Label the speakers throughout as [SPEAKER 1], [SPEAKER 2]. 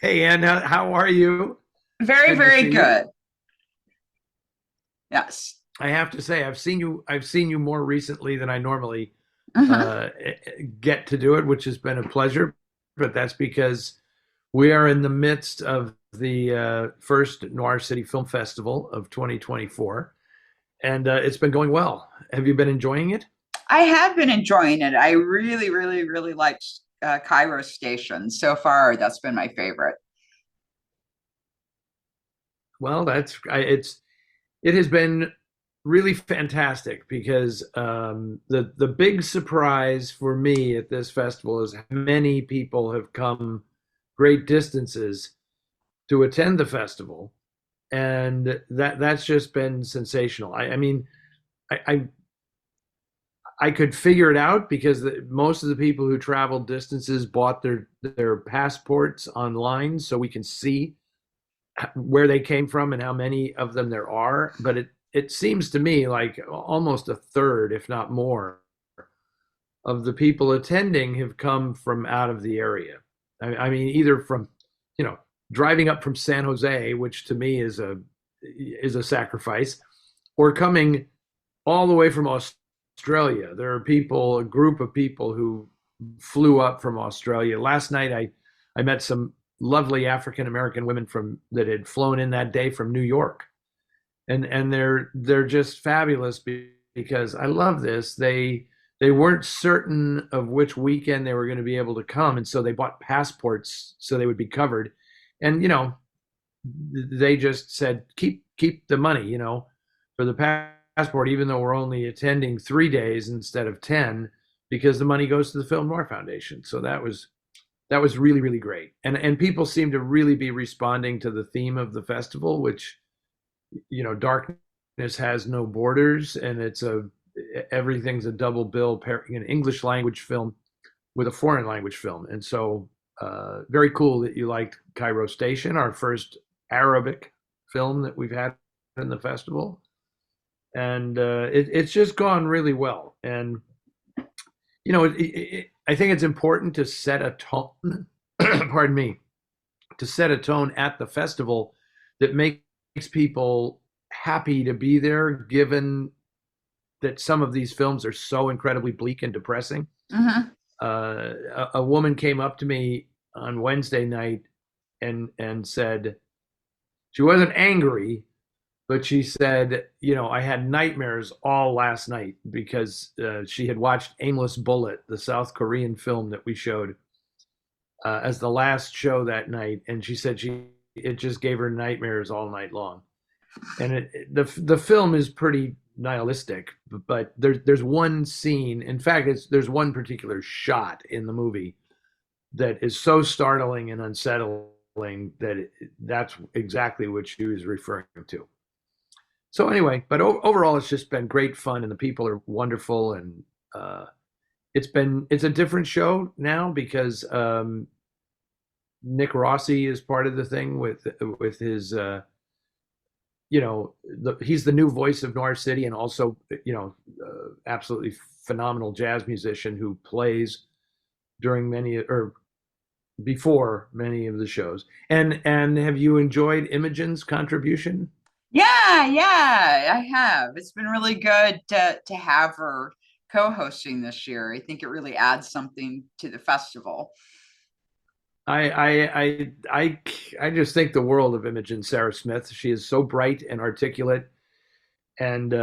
[SPEAKER 1] Hey, Ann, how are you? It's
[SPEAKER 2] Very,
[SPEAKER 1] good to
[SPEAKER 2] very
[SPEAKER 1] see you.
[SPEAKER 2] good. Yes.
[SPEAKER 1] I have to say, I've seen you more recently than I normally
[SPEAKER 2] Uh-huh.
[SPEAKER 1] uh, get to do it, which has been a pleasure. But that's because we are in the midst of the first Noir City Film Festival of 2024, and it's been going well. Have you been enjoying it?
[SPEAKER 2] I have been enjoying it. I really, really, really liked Cairo Station. So far, that's been my favorite.
[SPEAKER 1] Well, it has been really fantastic because the big surprise for me at this festival is how many people have come great distances to attend the festival, and that's just been sensational. I mean, I could figure it out because most of the people who traveled distances bought their passports online, so we can see where they came from and how many of them there are. But it seems to me like almost a third, if not more, of the people attending have come from out of the area. I mean, either from, you know, driving up from San Jose, which to me is a sacrifice, or coming all the way from Australia. There are people, a group of people who flew up from Australia. Last night, I met some lovely African American women from that had flown in that day from New York, and they're just fabulous because I love this. They weren't certain of which weekend they were going to be able to come, and so they bought passports so they would be covered. And they just said keep the money, for the passport, even though we're only attending 3 days instead of 10, because the money goes to the Film Noir Foundation. So that was really really great, and people seem to really be responding to the theme of the festival, which darkness has no borders, and everything's a double bill pairing an English language film with a foreign language film. And so very cool that you liked Cairo Station, our first Arabic film that we've had in the festival. And it's just gone really well. And I think it's important to set a tone, pardon me, to set a tone at the festival that makes people happy to be there, given that some of these films are so incredibly bleak and depressing.
[SPEAKER 2] Hmm.
[SPEAKER 1] A woman came up to me on Wednesday night and said she wasn't angry, but she said, I had nightmares all last night because she had watched Aimless Bullet, the South Korean film that we showed as the last show that night, and she said it just gave her nightmares all night long. And the film is pretty nihilistic, but there's one scene. In fact, there's one particular shot in the movie that is so startling and unsettling that that's exactly what she was referring to. So anyway, but overall, it's just been great fun, and the people are wonderful, and uh, it's a different show now because Nick Rossi is part of the thing with his he's the new voice of Noir City, and also absolutely phenomenal jazz musician who plays during many or before many of the shows. And have you enjoyed Imogen's contribution?
[SPEAKER 2] Yeah, yeah, I have. It's been really good to have her co-hosting this year. I think it really adds something to the festival.
[SPEAKER 1] I I I just think the world of Imogen Sarah Smith. She is so bright and articulate, and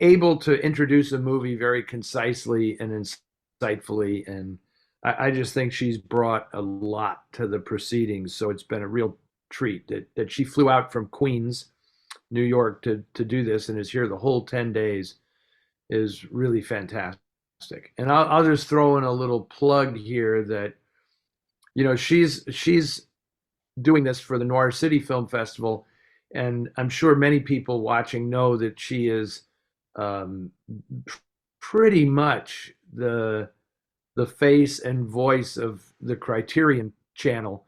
[SPEAKER 1] able to introduce a movie very concisely and insightfully. And I just think she's brought a lot to the proceedings. So it's been a real treat that she flew out from Queens, New York, to do this, and is here the whole 10 days is really fantastic. And I'll just throw in a little plug here that she's doing this for the Noir City Film Festival, and I'm sure many people watching know that she is um, pretty much the face and voice of the Criterion Channel,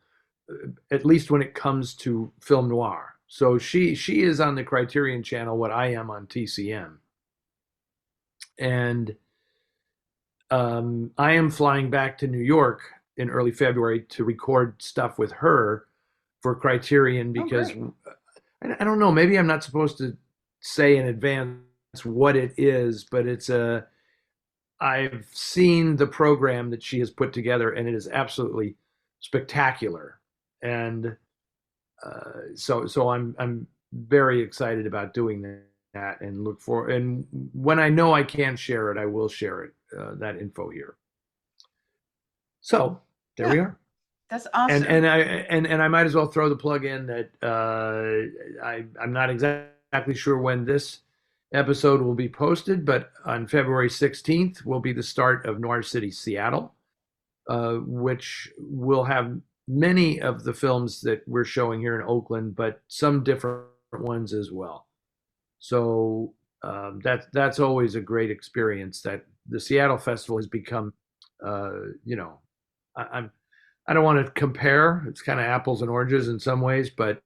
[SPEAKER 1] at least when it comes to film noir. So she is on the Criterion Channel what I am on TCM, and I am flying back to New York in early February to record stuff with her for Criterion
[SPEAKER 2] Oh,
[SPEAKER 1] because
[SPEAKER 2] great.
[SPEAKER 1] I don't know, maybe I'm not supposed to say in advance what it is, but I've seen the program that she has put together and it is absolutely spectacular. And so I'm very excited about doing that and look for, and when I know I can share it, I will share it, that info here. So there
[SPEAKER 2] Yeah,
[SPEAKER 1] we are.
[SPEAKER 2] that's
[SPEAKER 1] And
[SPEAKER 2] awesome.
[SPEAKER 1] I might as well throw the plug in that I'm not exactly sure when this episode will be posted, but on February 16th will be the start of NOIR City, Seattle, which will have many of the films that we're showing here in Oakland, but some different ones as well. So that's always a great experience. That the Seattle Festival has become, you know, I'm I don't want to compare. It's kind of apples and oranges in some ways, but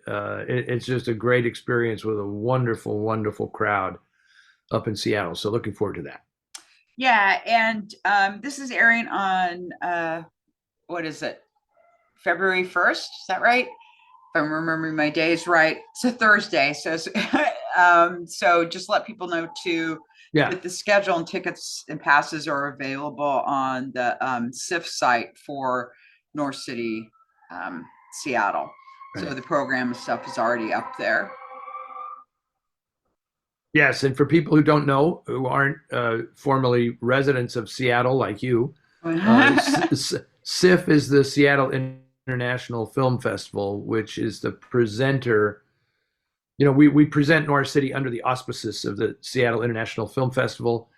[SPEAKER 1] it's just a great experience with a wonderful, wonderful crowd up in Seattle. So looking forward to that.
[SPEAKER 2] Yeah, and this is airing on what is it? February 1st, is that right? If I'm remembering my days right. It's a Thursday. So just let people know too
[SPEAKER 1] Yeah.
[SPEAKER 2] that the schedule and tickets and passes are available on the SIF site for North City, Seattle.
[SPEAKER 1] Right.
[SPEAKER 2] So the program and stuff is already up there.
[SPEAKER 1] Yes, and for people who don't know, who aren't formerly residents of Seattle like you, SIF is the Seattle International Film Festival, which is the presenter. You know, we present NOIR City under the auspices of the Seattle International Film Festival,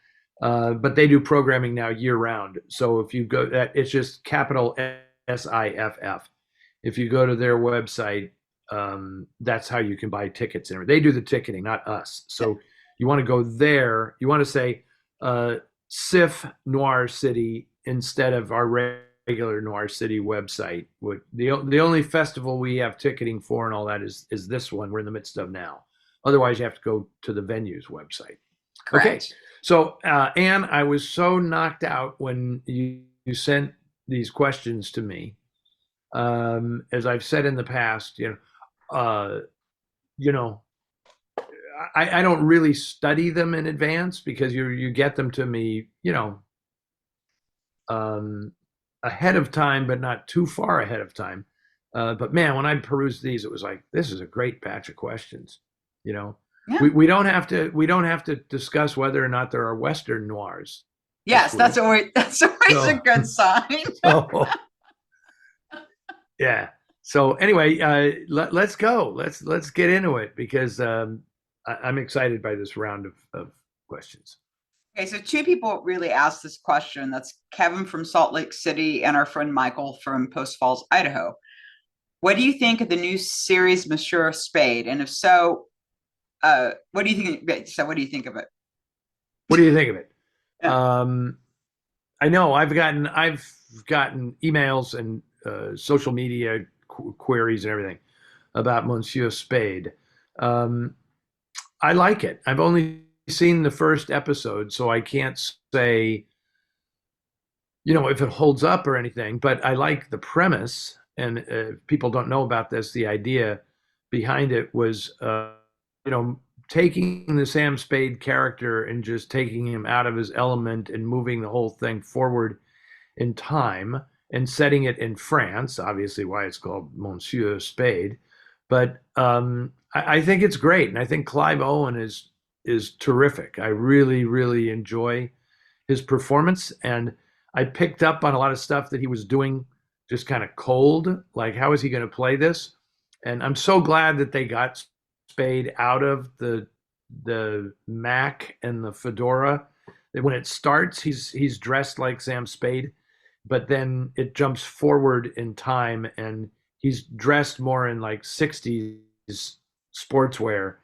[SPEAKER 1] but they do programming now year round. So if you go, it's just capital SIFF. If you go to their website, that's how you can buy tickets. And they do the ticketing, not us. So you want to go there. You want to say SIF NOIR City instead of our regular NOIR City website. The only festival we have ticketing for and all that is this one we're in the midst of now. Otherwise, you have to go to the venue's website.
[SPEAKER 2] Correct.
[SPEAKER 1] Okay. So, Anne, I was so knocked out when you sent these questions to me. As I've said in the past, you know, I don't really study them in advance because you get them to me, ahead of time, but not too far ahead of time. But man, when I perused these, it was like, this is a great batch of questions. You know,
[SPEAKER 2] Yeah.
[SPEAKER 1] we don't have to discuss whether or not there are Western noirs.
[SPEAKER 2] Yes, that's always a good sign.
[SPEAKER 1] So, yeah. So anyway, let's go. Let's get into it because I'm excited by this round of questions.
[SPEAKER 2] Okay, so two people really asked this question. That's Kevin from Salt Lake City and our friend Michael from Post Falls, Idaho. What do you think of the new series, Monsieur Spade? And if so, what do you think? So, what do you think of it?
[SPEAKER 1] What do you think of it?
[SPEAKER 2] Yeah.
[SPEAKER 1] I know I've gotten emails and social media queries and everything about Monsieur Spade. I like it. I've only seen the first episode, so I can't say, if it holds up or anything, but I like the premise. And people don't know about this. The idea behind it was, taking the Sam Spade character and just taking him out of his element and moving the whole thing forward in time and setting it in France, obviously why it's called Monsieur Spade. But I think it's great. And I think Clive Owen is terrific. I really, really enjoy his performance. And I picked up on a lot of stuff that he was doing just kind of cold. Like, how is he going to play this? And I'm so glad that they got Spade out of the Mac and the fedora. When it starts, he's dressed like Sam Spade, but then it jumps forward in time and he's dressed more in like 60s sportswear,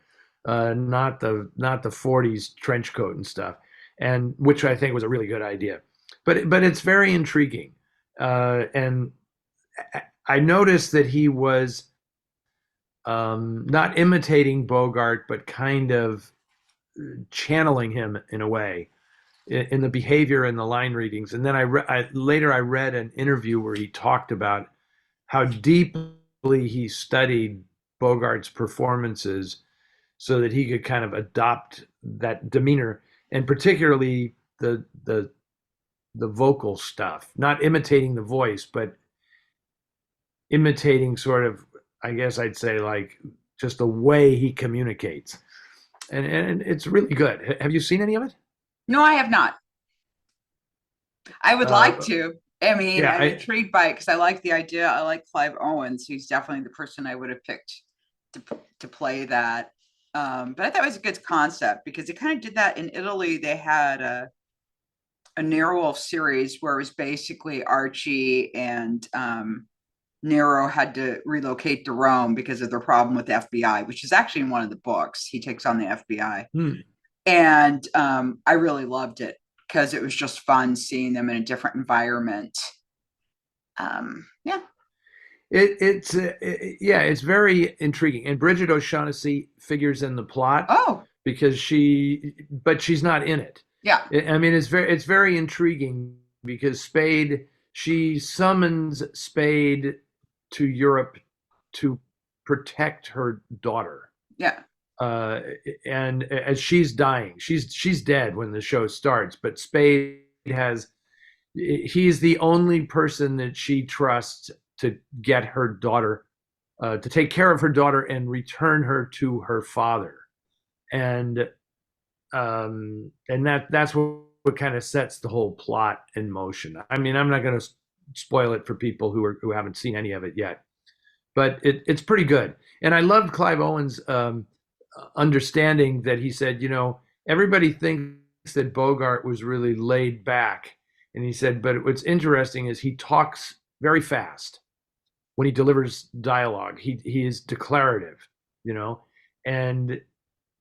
[SPEAKER 1] not the 40s trench coat and stuff, and which I think was a really good idea. But it's very intriguing, and I noticed that he was not imitating Bogart, but kind of channeling him in a way. in the behavior and the line readings. And then later I read an interview where he talked about how deeply he studied Bogart's performances so that he could kind of adopt that demeanor, and particularly the vocal stuff, not imitating the voice, but imitating sort of, I guess I'd say, like just the way he communicates. And it's really good. Have you seen any of it?
[SPEAKER 2] No, I have not. I would like
[SPEAKER 1] Uh,
[SPEAKER 2] to. I mean,
[SPEAKER 1] yeah,
[SPEAKER 2] I'm intrigued by it because I like the idea. I like Clive Owens. He's definitely the person I would have picked to play that. But I thought it was a good concept because they kind of did that in Italy. They had a Nero series where it was basically Archie and Nero had to relocate to Rome because of their problem with the FBI, which is actually in one of the books. He takes on the FBI. And I really loved it because it was just fun seeing them in a different environment. Yeah.
[SPEAKER 1] It's very intriguing. And Bridget O'Shaughnessy figures in the plot.
[SPEAKER 2] Oh,
[SPEAKER 1] because but she's not in it.
[SPEAKER 2] Yeah.
[SPEAKER 1] I mean, it's very intriguing because she summons Spade to Europe to protect her daughter.
[SPEAKER 2] Yeah.
[SPEAKER 1] And as she's dying, she's dead when the show starts, but he's the only person that she trusts to get her daughter, to take care of her daughter and return her to her father. And that's what kind of sets the whole plot in motion. I mean, I'm not going to spoil it for people who haven't seen any of it yet, but it's pretty good. And I loved Clive Owen's understanding that he said, everybody thinks that Bogart was really laid back, and he said, but what's interesting is he talks very fast when he delivers dialogue. He is declarative, and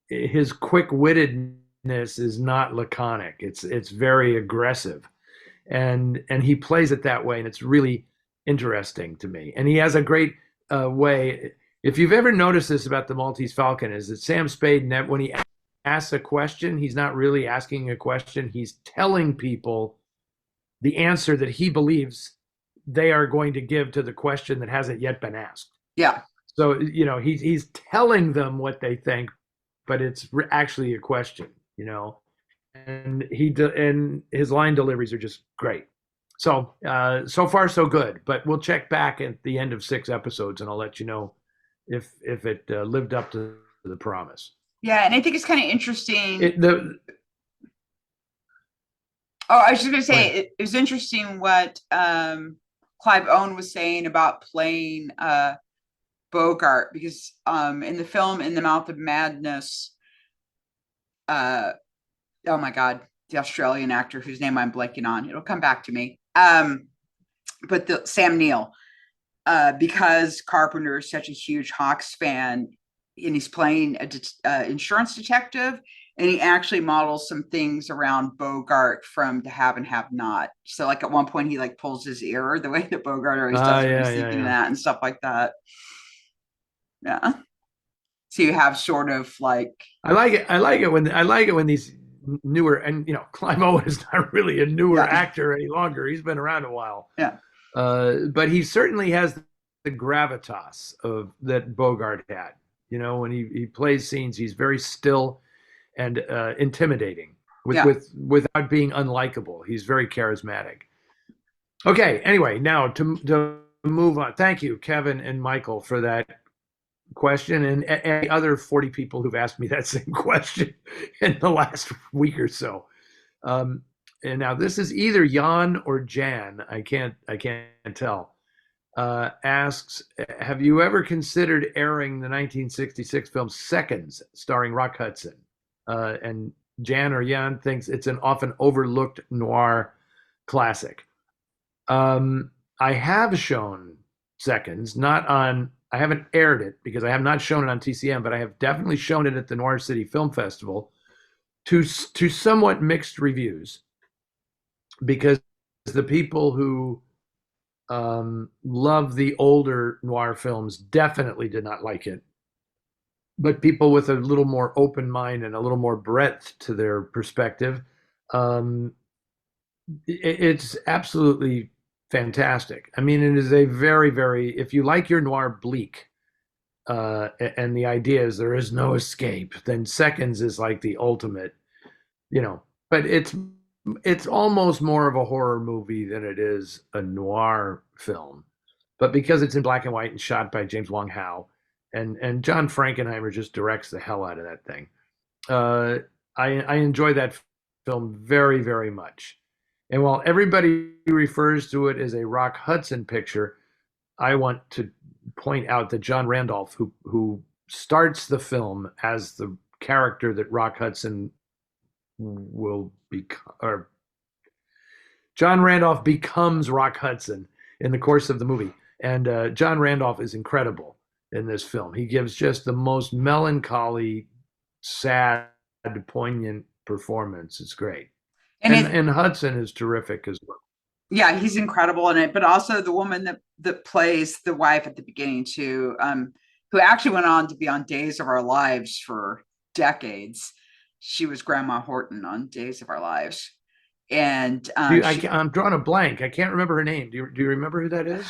[SPEAKER 1] his quick-wittedness is not laconic. It's very aggressive, and he plays it that way, and it's really interesting to me. And he has a great way. If you've ever noticed this about the Maltese Falcon, is that Sam Spade, when he asks a question, he's not really asking a question. He's telling people the answer that he believes they are going to give to the question that hasn't yet been asked.
[SPEAKER 2] Yeah.
[SPEAKER 1] So, he's telling them what they think, but it's actually a question, and and his line deliveries are just great. So, so far so good, but we'll check back at the end of 6 episodes and I'll let you know if it lived up to the promise.
[SPEAKER 2] Yeah. And I think it's kind of interesting. I was just going to say, it was interesting what Clive Owen was saying about playing Bogart, because in the film In the Mouth of Madness, oh my God, the Australian actor whose name I'm blanking on, it'll come back to me. But Sam Neill, because Carpenter is such a huge Hawks fan, and he's playing an insurance detective, and he actually models some things around Bogart from To Have and Have Not. So like at one point he like pulls his ear the way that Bogart always does when he's thinking of that and stuff like that. Yeah. So you have sort of like,
[SPEAKER 1] I like it when these newer, and Clive Owen is not really a newer actor any longer. He's been around a while.
[SPEAKER 2] Yeah.
[SPEAKER 1] But he certainly has the gravitas that Bogart had. When he plays scenes, he's very still and intimidating without being unlikable. He's very charismatic. Okay. Anyway, now to move on. Thank you, Kevin and Michael, for that question, and the other 40 people who've asked me that same question in the last week or so. And now this is either Jan or Jan. I can't tell. Asks, have you ever considered airing the 1966 film Seconds, starring Rock Hudson? And Jan or Jan thinks it's an often overlooked noir classic. I have shown Seconds, I haven't aired it because I have not shown it on TCM, but I have definitely shown it at the NOIR City Film Festival to somewhat mixed reviews, because the people who love the older noir films definitely did not like it. But people with a little more open mind and a little more breadth to their perspective Um, it's absolutely fantastic. I mean, it is a very, very, if you like your noir bleak, and the idea is there is no escape, then Seconds is like the ultimate, you know, but it's almost more of a horror movie than it is a noir film. But because it's in black and white and shot by James Wong Howe, and John Frankenheimer just directs the hell out of that thing. Uh, I enjoy that film very, very much. And while everybody refers to it as a Rock Hudson picture, I want to point out that John Randolph, who starts the film as the character that Rock Hudson will become, or John Randolph becomes Rock Hudson in the course of the movie. And John Randolph is incredible in this film. He gives just the most melancholy, sad, poignant performance. It's great.
[SPEAKER 2] And it,
[SPEAKER 1] And Hudson is terrific as well.
[SPEAKER 2] yeah, he's incredible in it, but also the woman that plays the wife at the beginning too, who actually went on to be on Days of Our Lives for decades. She was Grandma Horton on Days of Our Lives, and
[SPEAKER 1] I'm drawing a blank. I can't remember her name. Do you remember who that is?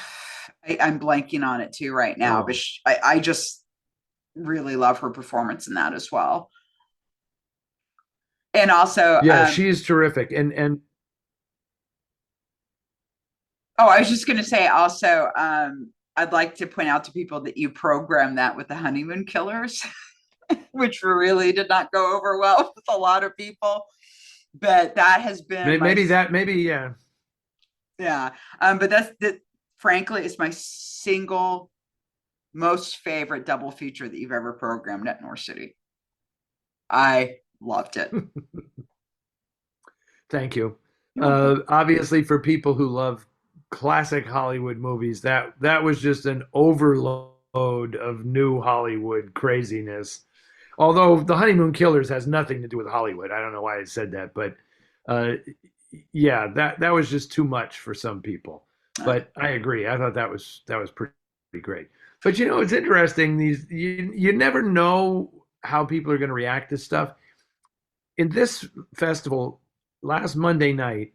[SPEAKER 2] I'm blanking on it too right now, but I just really love her performance in that as well. And also,
[SPEAKER 1] yeah, she's terrific. And
[SPEAKER 2] oh, I was just going to say also, I'd like to point out to people that you programmed that with the Honeymoon Killers, which really did not go over well with a lot of people. But that has been
[SPEAKER 1] maybe
[SPEAKER 2] yeah. But that frankly is my single most favorite double feature that you've ever programmed at NOIR City. I loved it.
[SPEAKER 1] Thank you. Obviously, for people who love classic Hollywood movies, that was just an overload of new Hollywood craziness. Although The Honeymoon Killers has nothing to do with Hollywood. I don't know why I said that, but yeah, that was just too much for some people. But I agree. I thought that was pretty great. But you know, it's interesting. You never know how people are going to react to stuff. In this festival, last Monday night,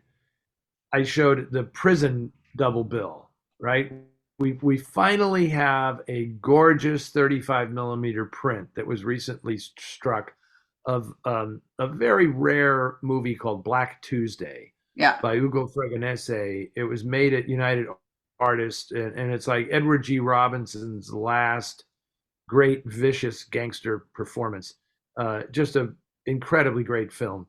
[SPEAKER 1] I showed the prison double bill, right? We finally have a gorgeous 35 millimeter print that was recently struck of a very rare movie called Black Tuesday,
[SPEAKER 2] yeah,
[SPEAKER 1] by Ugo Fregonese. It was made at United Artists, and it's like Edward G. Robinson's last great vicious gangster performance. Just an incredibly great film.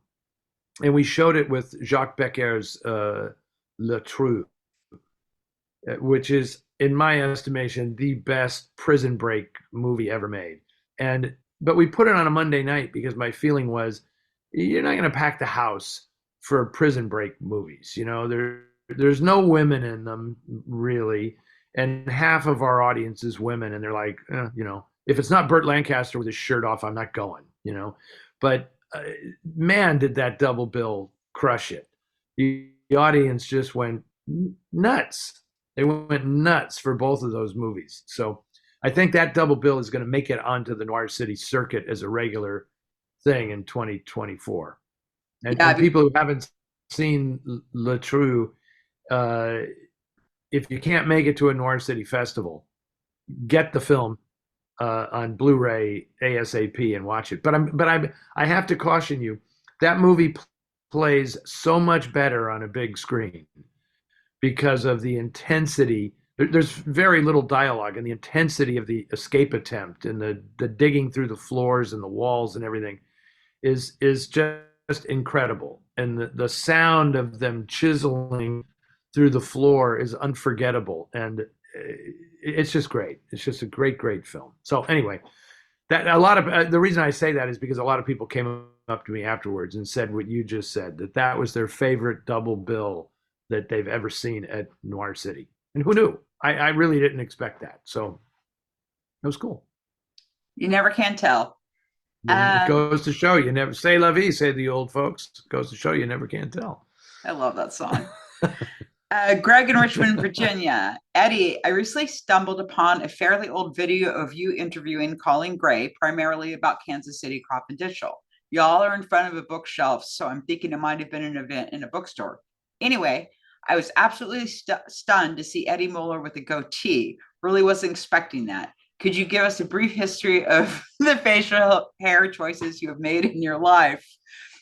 [SPEAKER 1] And we showed it with Jacques Becker's Le Trou, which is, in my estimation, the best prison break movie ever made. But we put it on a Monday night because my feeling was you're not going to pack the house for prison break movies. You know, there's no women in them really, and half of our audience is women, and they're like, you know, if it's not Burt Lancaster with his shirt off, I'm not going. You know, but man, did that double bill crush it. The audience just went nuts. They went nuts for both of those movies. So I think that double bill is going to make it onto the Noir City circuit as a regular thing in 2024. And people who haven't seen Le Trou, if you can't make it to a Noir City festival, get the film on Blu-ray ASAP and watch it. But I have to caution you, that movie plays so much better on a big screen because of the intensity. There's very little dialogue, and the intensity of the escape attempt and the digging through the floors and the walls and everything is just incredible. And the sound of them chiseling through the floor is unforgettable. And it's just great. It's just a great film. So anyway, that a lot of the reason I say that is because a lot of people came up to me afterwards and said what you just said, that was their favorite double bill that they've ever seen at Noir City. And who knew? I really didn't expect that. So it was cool.
[SPEAKER 2] You never can tell.
[SPEAKER 1] It goes to show you never, say la vie, say the old folks. It goes to show you never can tell.
[SPEAKER 2] I love that song. Greg in Richmond, Virginia. Eddie, I recently stumbled upon a fairly old video of you interviewing Coleen Gray, primarily about Kansas City Crop and Digital. Y'all are in front of a bookshelf, so I'm thinking it might have been an event in a bookstore. Anyway, I was absolutely stunned to see Eddie Muller with a goatee. Really wasn't expecting that. Could you give us a brief history of the facial hair choices you have made in your life?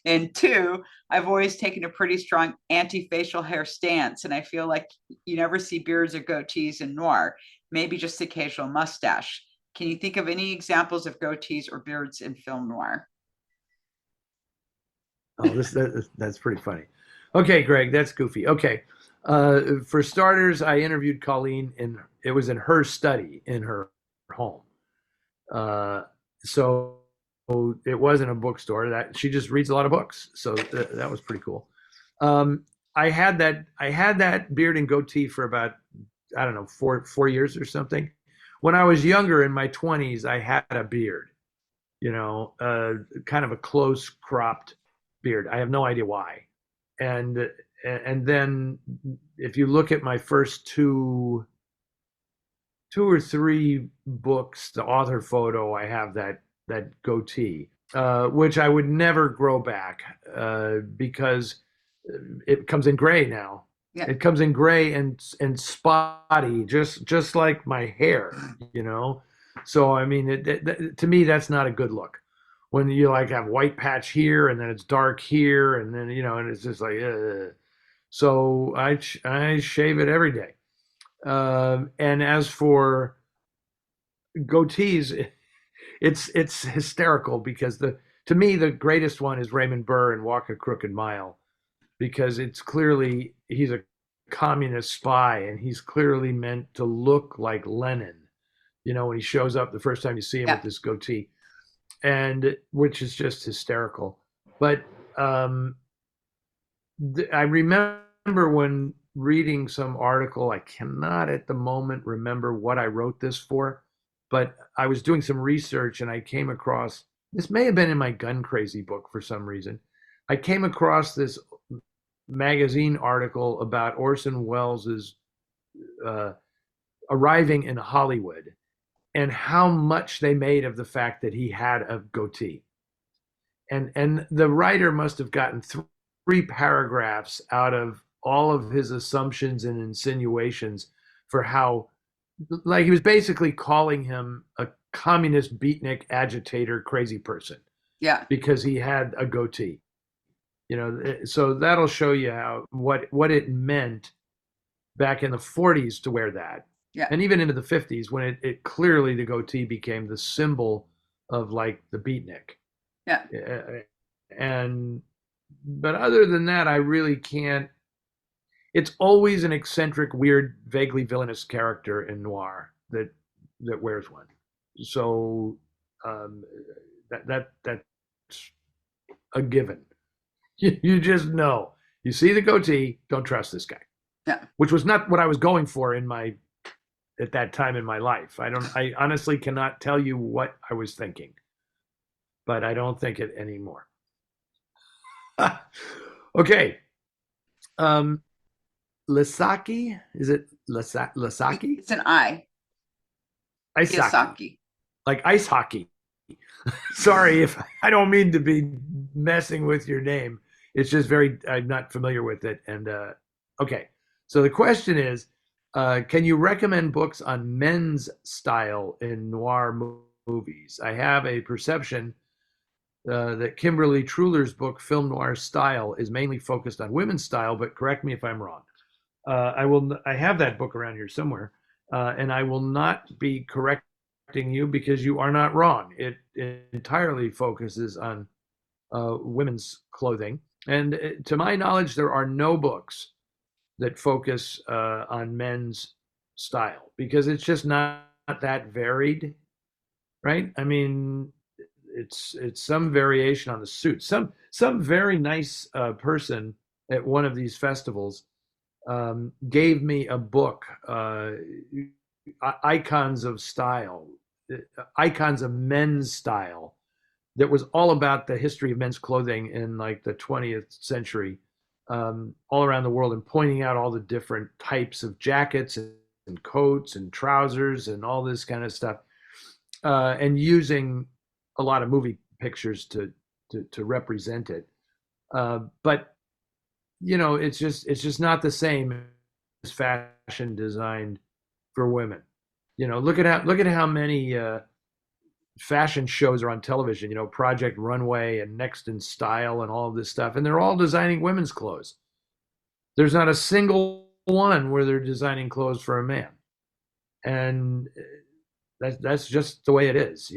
[SPEAKER 2] And two, I've always taken a pretty strong anti-facial hair stance, and I feel like you never see beards or goatees in noir, maybe just occasional mustache. Can you think of any examples of goatees or beards in film noir?
[SPEAKER 1] Oh, that's pretty funny. Okay, Greg, that's goofy. Okay, for starters, I interviewed Coleen, and it was in her study in her home. Uh, so it wasn't a bookstore. That she just reads a lot of books, so that was pretty cool. I had that beard and goatee for about, I don't know, four years or something. When I was younger in my 20s, I had a beard, kind of a close cropped beard. I have no idea why. And then if you look at my first two or three books, the author photo, I have that goatee, which I would never grow back, because it comes in gray now.
[SPEAKER 2] Yeah.
[SPEAKER 1] It comes in gray and spotty, just like my hair, you know. So I mean, to me, that's not a good look. When you like have white patch here and then it's dark here and then and it's just like, ugh. So I shave it every day. And as for goatees, it's hysterical because to me the greatest one is Raymond Burr in Walk a Crooked Mile, because it's clearly he's a communist spy and he's clearly meant to look like Lenin. When he shows up the first time you see him with this goatee, and which is just hysterical. But I remember when reading some article, I cannot at the moment remember what I wrote this for, but I was doing some research and I came across, this may have been in my Gun Crazy book for some reason. I came across this magazine article about Orson Welles's arriving in Hollywood and how much they made of the fact that he had a goatee. And the writer must have gotten three paragraphs out of all of his assumptions and insinuations for how, like, he was basically calling him a communist beatnik agitator crazy person.
[SPEAKER 2] Yeah.
[SPEAKER 1] Because he had a goatee. So that'll show you what it meant back in the 40s to wear that.
[SPEAKER 2] Yeah.
[SPEAKER 1] And even into the 50s when it clearly the goatee became the symbol of like the beatnik.
[SPEAKER 2] Yeah.
[SPEAKER 1] But other than that, I really can't. It's always an eccentric, weird, vaguely villainous character in noir that wears one. So that's a given. You just know. You see the goatee, don't trust this guy.
[SPEAKER 2] Yeah.
[SPEAKER 1] Which was not what I was going for at that time in my life. I honestly cannot tell you what I was thinking, but I don't think it anymore. Okay. Lasaki? Is it Lasaki?
[SPEAKER 2] It's an I.
[SPEAKER 1] Ice
[SPEAKER 2] Kiyosaki.
[SPEAKER 1] hockey. Like ice hockey. Sorry if I don't mean to be messing with your name. It's just I'm not familiar with it. And okay. So the question is, can you recommend books on men's style in noir movies? I have a perception that Kimberly Truler's book, Film Noir Style, is mainly focused on women's style, but correct me if I'm wrong. I have that book around here somewhere, and I will not be correcting you because you are not wrong. It entirely focuses on women's clothing. And to my knowledge, there are no books that focus on men's style because it's just not that varied, right? I mean, it's some variation on the suit. Some very nice person at one of these festivals gave me a book, Icons of Style, Icons of Men's Style, that was all about the history of men's clothing in like the 20th century, all around the world, and pointing out all the different types of jackets and coats and trousers and all this kind of stuff, and using a lot of movie pictures to to represent it. But it's just not the same as fashion designed for women. Look at how many fashion shows are on television. Project Runway and Next in Style and all of this stuff, and they're all designing women's clothes. There's not a single one where they're designing clothes for a man, and that's just the way it is.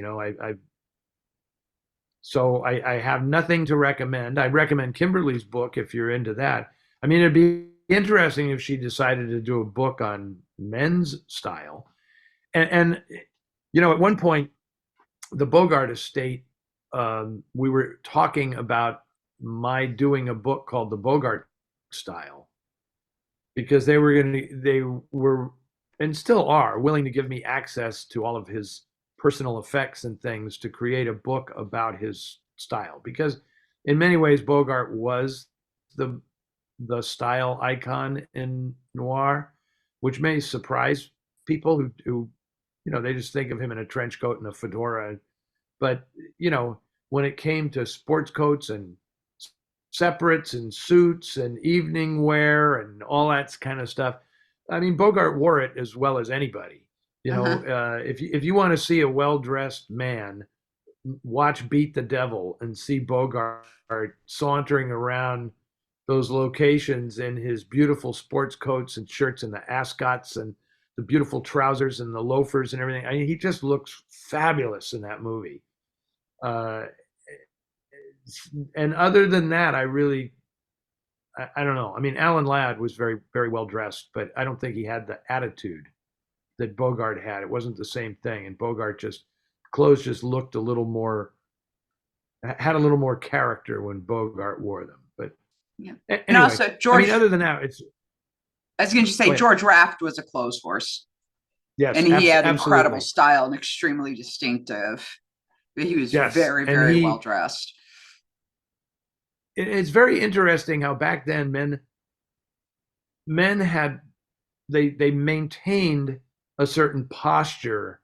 [SPEAKER 1] I have nothing to recommend. I recommend Kimberly's book if you're into that. I mean, it'd be interesting if she decided to do a book on men's style. And at one point, the Bogart estate, we were talking about my doing a book called The Bogart Style, because they were and still are willing to give me access to all of his personal effects and things to create a book about his style, because in many ways Bogart was the style icon in noir, which may surprise people who they just think of him in a trench coat and a fedora. But when it came to sports coats and separates and suits and evening wear and all that kind of stuff, I mean, Bogart wore it as well as anybody. If you want to see a well-dressed man, watch Beat the Devil and see Bogart sauntering around those locations in his beautiful sports coats and shirts and the ascots and the beautiful trousers and the loafers and everything. I mean, he just looks fabulous in that movie. And other than that, I don't know. I mean, Alan Ladd was very, very well dressed, but I don't think he had the attitude that Bogart had. It wasn't the same thing. And clothes just looked had a little more character when Bogart wore them. But
[SPEAKER 2] yeah.
[SPEAKER 1] Anyway,
[SPEAKER 2] and also George,
[SPEAKER 1] other than that,
[SPEAKER 2] I was going to say George Raft was a clothes horse.
[SPEAKER 1] Yes,
[SPEAKER 2] and he had incredible
[SPEAKER 1] absolutely.
[SPEAKER 2] style and extremely distinctive. He was very, very well dressed.
[SPEAKER 1] It's very interesting how back then men had they maintained a certain posture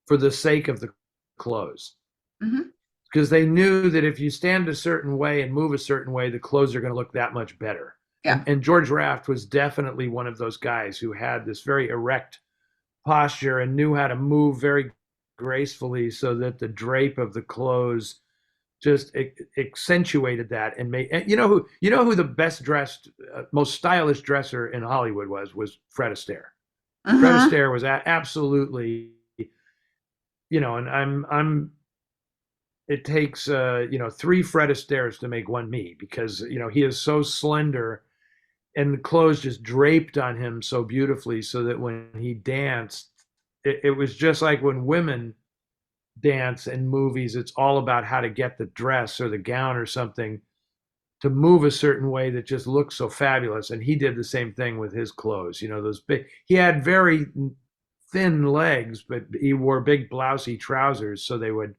[SPEAKER 1] for the sake of the clothes, because they knew that if you stand a certain way and move a certain way, the clothes are going to look that much better.
[SPEAKER 2] Yeah.
[SPEAKER 1] And George Raft was definitely one of those guys who had this very erect posture and knew how to move very gracefully so that the drape of the clothes just accentuated that and made. And you know who the best dressed, most stylish dresser in Hollywood was Fred Astaire. Fred Astaire was absolutely, and I'm. It takes 3 Fred Astaires to make one me, because he is so slender, and the clothes just draped on him so beautifully, so that when he danced, it was just like when women dance in movies. It's all about how to get the dress or the gown or something to move a certain way that just looks so fabulous. And he did the same thing with his clothes. Those big. He had very thin legs, but he wore big blousy trousers, so they would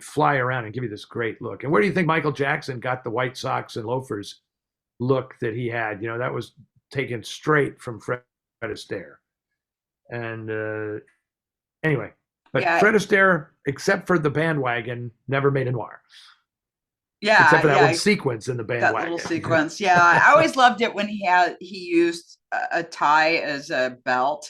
[SPEAKER 1] fly around and give you this great look. And where do you think Michael Jackson got the white socks and loafers look that he had? That was taken straight from Fred Astaire. And anyway, but Fred Astaire, except for the bandwagon, never made a noir.
[SPEAKER 2] Yeah,
[SPEAKER 1] except for that one sequence in the bandwagon.
[SPEAKER 2] That little sequence. Yeah, I always loved it when he used a tie as a belt.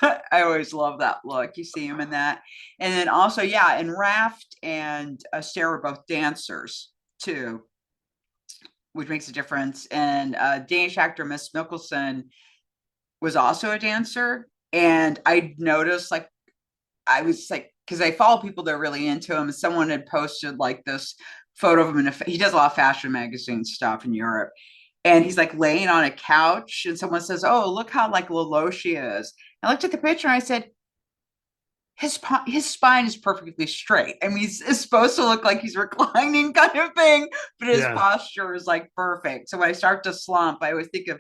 [SPEAKER 2] I always love that look. You see him in that. And then also, and Raft and Astaire were both dancers too, which makes a difference. And Danish actor Miss Mikkelsen was also a dancer. And I noticed, I was because I follow people that are really into him, and someone had posted this photo of him he does a lot of fashion magazine stuff in Europe. And he's laying on a couch, and someone says, "Oh, look how low she is." I looked at the picture and I said, his spine is perfectly straight. I mean, it's supposed to look like he's reclining kind of thing, but his posture is perfect. So when I start to slump, I always think of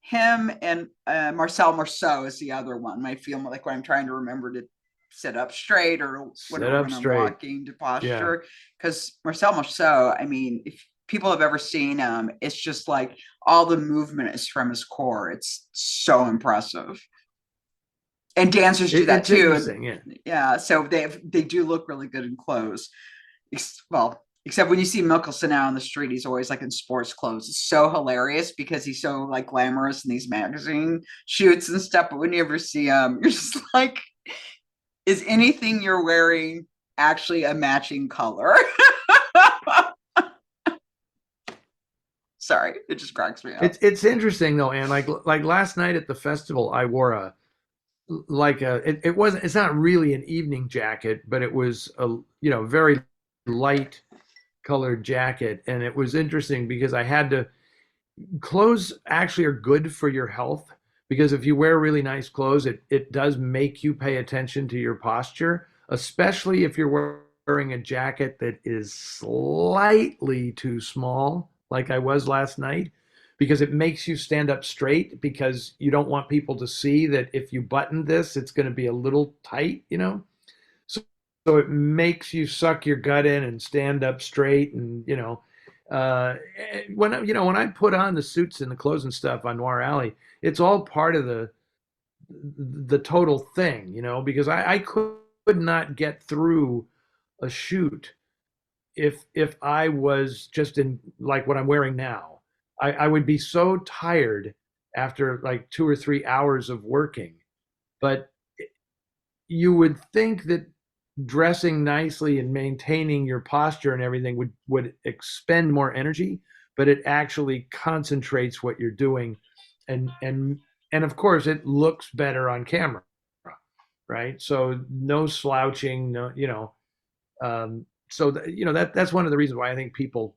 [SPEAKER 2] him, and Marcel Marceau is the other one. I feel when I'm trying to remember to sit up straight or when I'm walking to posture. Because Marcel Marceau, I mean, if people have ever seen him, it's just all the movement is from his core. It's so impressive. And dancers do that too.
[SPEAKER 1] So they do look really good in clothes.
[SPEAKER 2] Well, Except when you see Mickelson out on the street, he's always like in sports clothes. It's so hilarious because he's so like glamorous in these magazine shoots and stuff. But when you ever see him, you're just like, is anything you're wearing actually a matching color? Sorry, it just cracks me up.
[SPEAKER 1] It's interesting though, and like last night at the festival, I wore a like a it wasn't it's not really an evening jacket, but it was a very light colored jacket, and it was interesting because I had to clothes actually are good for your health because if you wear really nice clothes, it does make you pay attention to your posture, especially if you're wearing a jacket that is slightly too small, like I was last night, because it makes you stand up straight because you don't want people to see that if you button this, it's going to be a little tight. So, so it makes you suck your gut in and stand up straight and uh, when I put on the suits and the clothes and stuff on Noir Alley, it's all part of the total thing, because I could not get through a shoot if I was just in like what I'm wearing now. I would be so tired after like 2 or 3 hours of working. But you would think that dressing nicely and maintaining your posture and everything would expend more energy, but it actually concentrates what you're doing, and of course it looks better on camera, right? So no slouching, no, so that's one of the reasons why I think people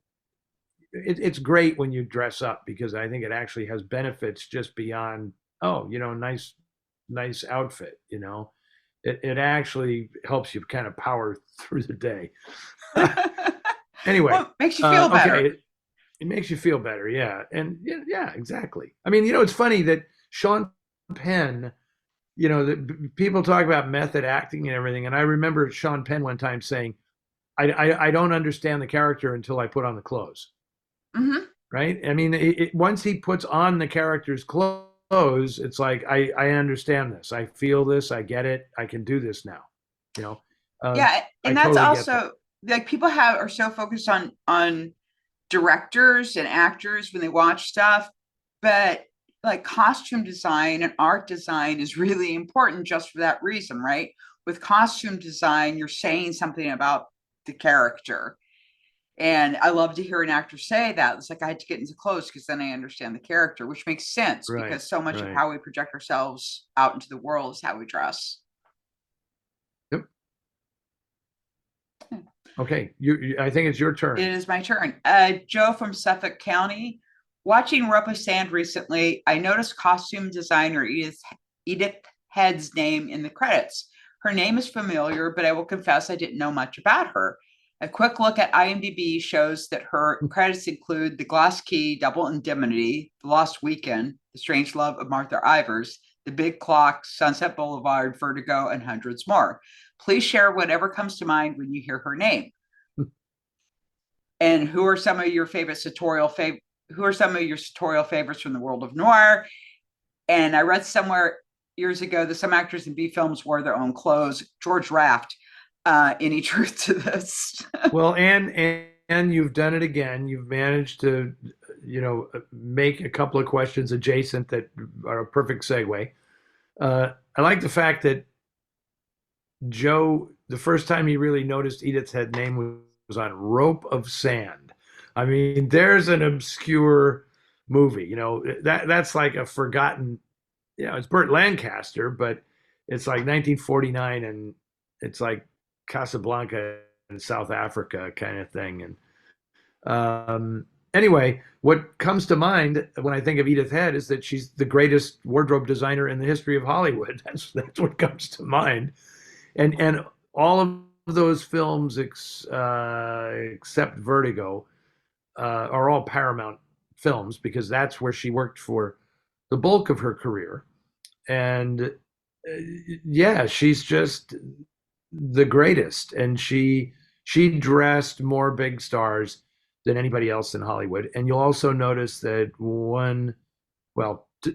[SPEAKER 1] it's great when you dress up because I think it actually has benefits just beyond, oh, nice outfit. It actually helps you kind of power through the day. Anyway,
[SPEAKER 2] Well, makes you feel better.
[SPEAKER 1] okay, it makes you feel better, yeah, and yeah, exactly. I mean, it's funny that Sean Penn, people talk about method acting and everything, and I remember Sean Penn one time saying, "I don't understand the character until I put on the clothes."
[SPEAKER 2] Hmm.
[SPEAKER 1] Right? I mean, once he puts on the character's clothes, it's like I understand this, I feel this, I get it, I can do this now. You know,
[SPEAKER 2] Yeah,
[SPEAKER 1] I
[SPEAKER 2] and that's
[SPEAKER 1] totally get that.
[SPEAKER 2] also like people have are so focused on directors and actors when they watch stuff, but like costume design and art design is really important just for that reason, right? With costume design, you're saying something about the character. And I love to hear an actor say that. It's like I had to get into clothes because then I understand the character, which makes sense
[SPEAKER 1] Right,
[SPEAKER 2] because so much of
[SPEAKER 1] right.
[SPEAKER 2] how we project ourselves out into the world is how we dress.
[SPEAKER 1] Yep. Okay, I think it's your
[SPEAKER 2] It
[SPEAKER 1] turn.
[SPEAKER 2] is my turn. Joe from Suffolk County. Watching Rope Sand recently, I noticed costume designer Edith Head's name in the credits. Her name is familiar, but I will confess I didn't know much about her. A quick look at IMDb shows that her credits include The Glass Key, Double Indemnity, The Lost Weekend, The Strange Love of Martha Ivers, The Big Clock, Sunset Boulevard, Vertigo, and hundreds more. Please share whatever comes to mind when you hear her name. And who are some of your favorite who are some of your sartorial favorites from the world of noir? And I read somewhere years ago that some actors in B films wore their own clothes. George Raft. Any truth to this?
[SPEAKER 1] Well, and you've done it again. You've managed to, make a couple of questions adjacent that are a perfect segue. I like the fact that Joe, the first time he really noticed Edith's Head name was on Rope of Sand. I mean, there's an obscure movie. That's like a forgotten. It's Burt Lancaster, but it's like 1949, and it's like Casablanca in South Africa kind of thing. Anyway, what comes to mind when I think of Edith Head is that she's the greatest wardrobe designer in the history of Hollywood. That's what comes to mind, and all of those films except Vertigo are all Paramount films because that's where she worked for the bulk of her career. And yeah, she's just the greatest, and she dressed more big stars than anybody else in Hollywood. And you'll also notice that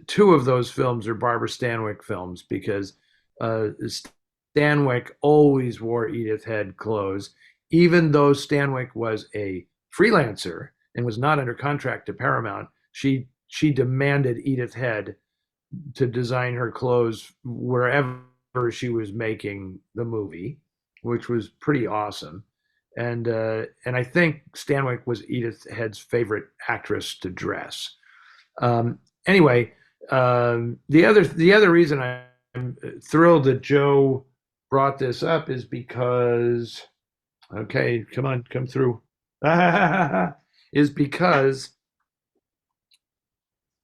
[SPEAKER 1] two of those films are Barbara Stanwyck films because Stanwyck always wore Edith Head clothes. even though Stanwyck was a freelancer and was not under contract to Paramount, she demanded Edith Head to design her clothes wherever she was making the movie, which was pretty awesome. And I think Stanwyck was Edith Head's favorite actress to dress. Anyway, the other reason I'm thrilled that Joe brought this up is because, okay, come on, come through, is because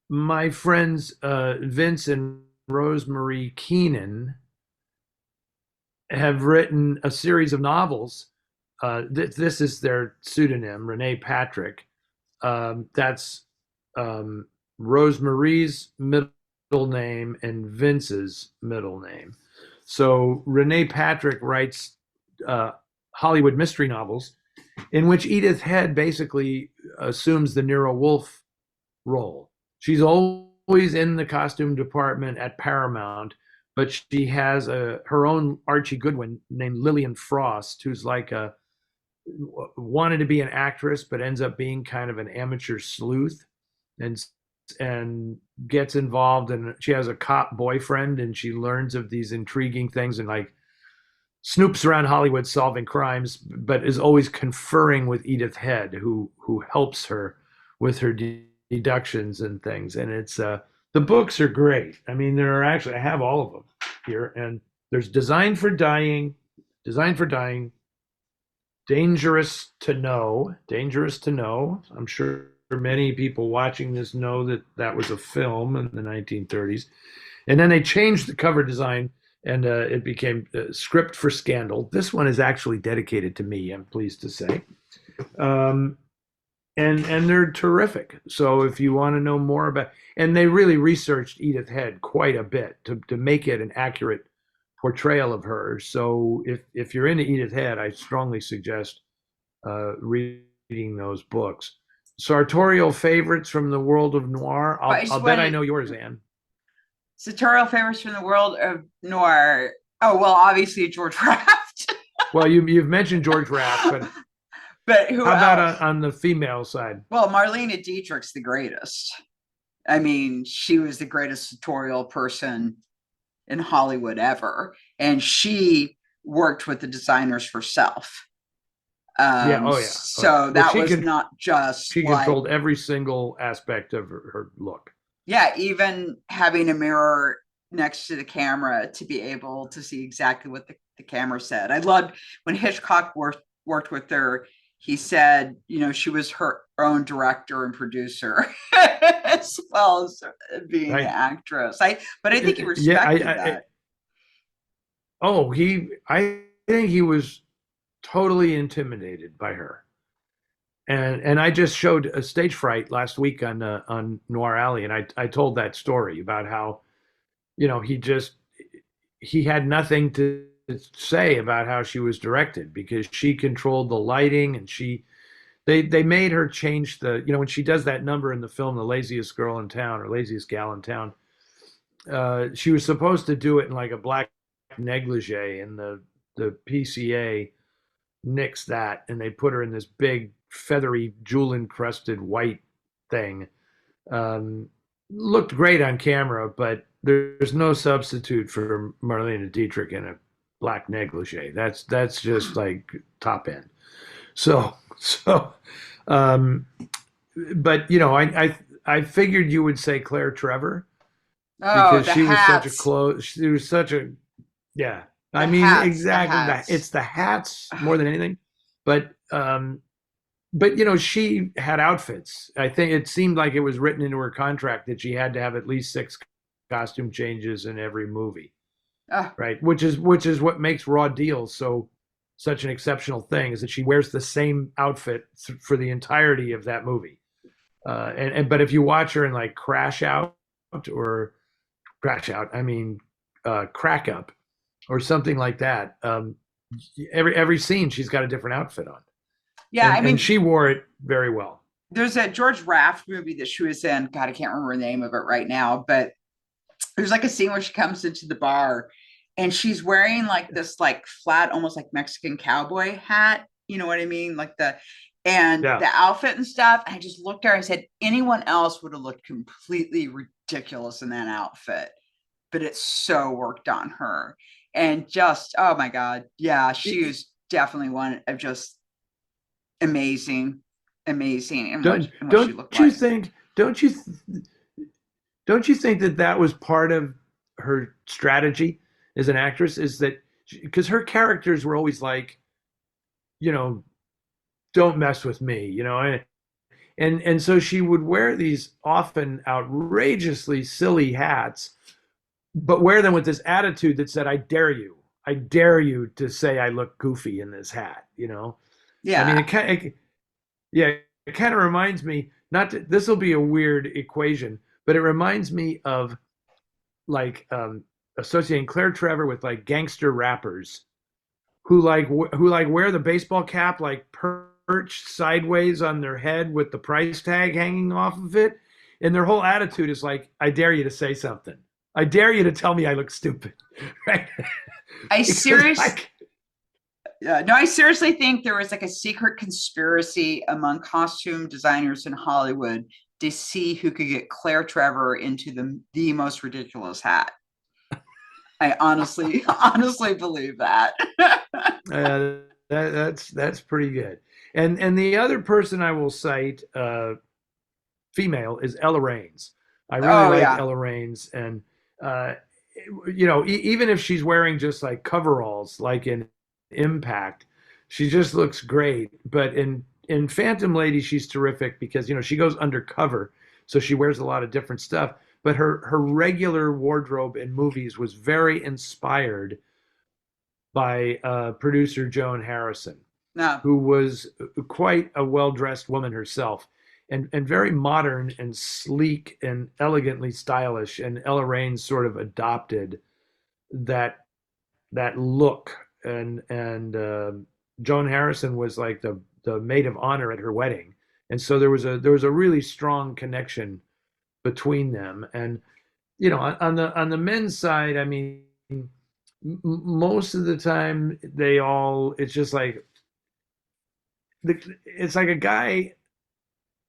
[SPEAKER 1] my friends Vince and Rosemary Keenan have written a series of novels. This is their pseudonym, Renee Patrick. That's Rosemary's middle name and Vince's middle name. So Renee Patrick writes Hollywood mystery novels in which Edith Head basically assumes the Nero Wolfe role. She's always in the costume department at Paramount, but she has her own Archie Goodwin named Lillian Frost, who's like wanted to be an actress, but ends up being kind of an amateur sleuth, and gets involved, and she has a cop boyfriend, and she learns of these intriguing things and like snoops around Hollywood solving crimes, but is always conferring with Edith Head, who helps her with her deductions and things. And it's the books are great. I mean, there are actually, I have all of them here, and there's Designed for Dying, Dangerous to Know. I'm sure many people watching this know that that was a film in the 1930s. And then they changed the cover design, and it became Script for Scandal. This one is actually dedicated to me, I'm pleased to say. And they're terrific. So if you want to know more about, and they really researched Edith Head quite a bit to make it an accurate portrayal of her. So if you're into Edith Head, I strongly suggest reading those books. Sartorial favorites from the world of noir. I'll bet I know yours, Anne.
[SPEAKER 2] Sartorial favorites from the world of noir. Oh, well, obviously George Raft.
[SPEAKER 1] Well, you've mentioned George Raft,
[SPEAKER 2] but who
[SPEAKER 1] how
[SPEAKER 2] else?
[SPEAKER 1] about on the female side?
[SPEAKER 2] Well, Marlene Dietrich's the greatest. I mean, she was the greatest sartorial person in Hollywood ever, and she worked with the designers herself. So that was not just
[SPEAKER 1] she controlled every single aspect of her look.
[SPEAKER 2] Yeah, even having a mirror next to the camera to be able to see exactly what the camera said. I loved when Hitchcock worked with her. He said, she was her own director and producer as well as being an actress. But I think he respected that.
[SPEAKER 1] I think he was totally intimidated by her. And I just showed a Stage Fright last week on Noir Alley, and I told that story about how, he had nothing to say about how she was directed because she controlled the lighting, and they made her change when she does that number in the film, The Laziest Girl in Town or Laziest Gal in Town, she was supposed to do it in like a black negligee, and the PCA nixed that, and they put her in this big feathery jewel encrusted white thing. Looked great on camera, but there's no substitute for Marlene Dietrich in a black negligee. That's just like top end. But I figured you would say Claire Trevor because she was such a yeah. I mean, exactly. It's the hats more than anything, but she had outfits. I think it seemed like it was written into her contract that she had to have at least 6 costume changes in every movie, right? Which is what makes Raw Deal such an exceptional thing, is that she wears the same outfit for the entirety of that movie. But if you watch her in like Crack Up or something like that, every scene she's got a different outfit on. Yeah, and she wore it very well.
[SPEAKER 2] There's that George Raft movie that she was in. God, I can't remember the name of it right now, but there's like a scene where she comes into the bar and she's wearing like this like flat, almost like Mexican cowboy hat, You know what I mean? Like and
[SPEAKER 1] Yeah.
[SPEAKER 2] the outfit and stuff. I just looked at her. I said, anyone else would have looked completely ridiculous in that outfit, but it so worked on her. And just, oh my God. Yeah, she was definitely one of just amazing, amazing in what she
[SPEAKER 1] Don't
[SPEAKER 2] looked
[SPEAKER 1] you
[SPEAKER 2] like.
[SPEAKER 1] think? Don't you think that that was part of her strategy as an actress? Is that because her characters were always like, you know, don't mess with me, and so she would wear these often outrageously silly hats, but wear them with this attitude that said, I dare you to say I look goofy in this hat. I mean,
[SPEAKER 2] Yeah.
[SPEAKER 1] yeah, it kind of reminds me, not to, this will be a weird equation, but it reminds me of like associating Claire Trevor with like gangster rappers who like wear the baseball cap like perched sideways on their head with the price tag hanging off of it, and their whole attitude is like, I dare you to say something. I dare you to tell me I look stupid, right?
[SPEAKER 2] I
[SPEAKER 1] Because
[SPEAKER 2] serious no, I seriously think there was like a secret conspiracy among costume designers in Hollywood to see who could get Claire Trevor into the most ridiculous hat. I honestly, honestly believe that.
[SPEAKER 1] uh, that's pretty good. And the other person I will cite, female, is Ella Raines. I really
[SPEAKER 2] Oh
[SPEAKER 1] like
[SPEAKER 2] yeah.
[SPEAKER 1] Ella Raines, and uh, even if she's wearing just like coveralls, like in Impact, she just looks great. But in Phantom Lady, she's terrific because she goes undercover, so she wears a lot of different stuff. But her regular wardrobe in movies was very inspired by producer Joan Harrison,
[SPEAKER 2] No.
[SPEAKER 1] who was quite a well-dressed woman herself, and very modern and sleek and elegantly stylish. And Ella Raines sort of adopted that look, and Joan Harrison was like the maid of honor at her wedding, and so there was a really strong connection between them. And on the men's side, I mean, most of the time it's just like it's like a guy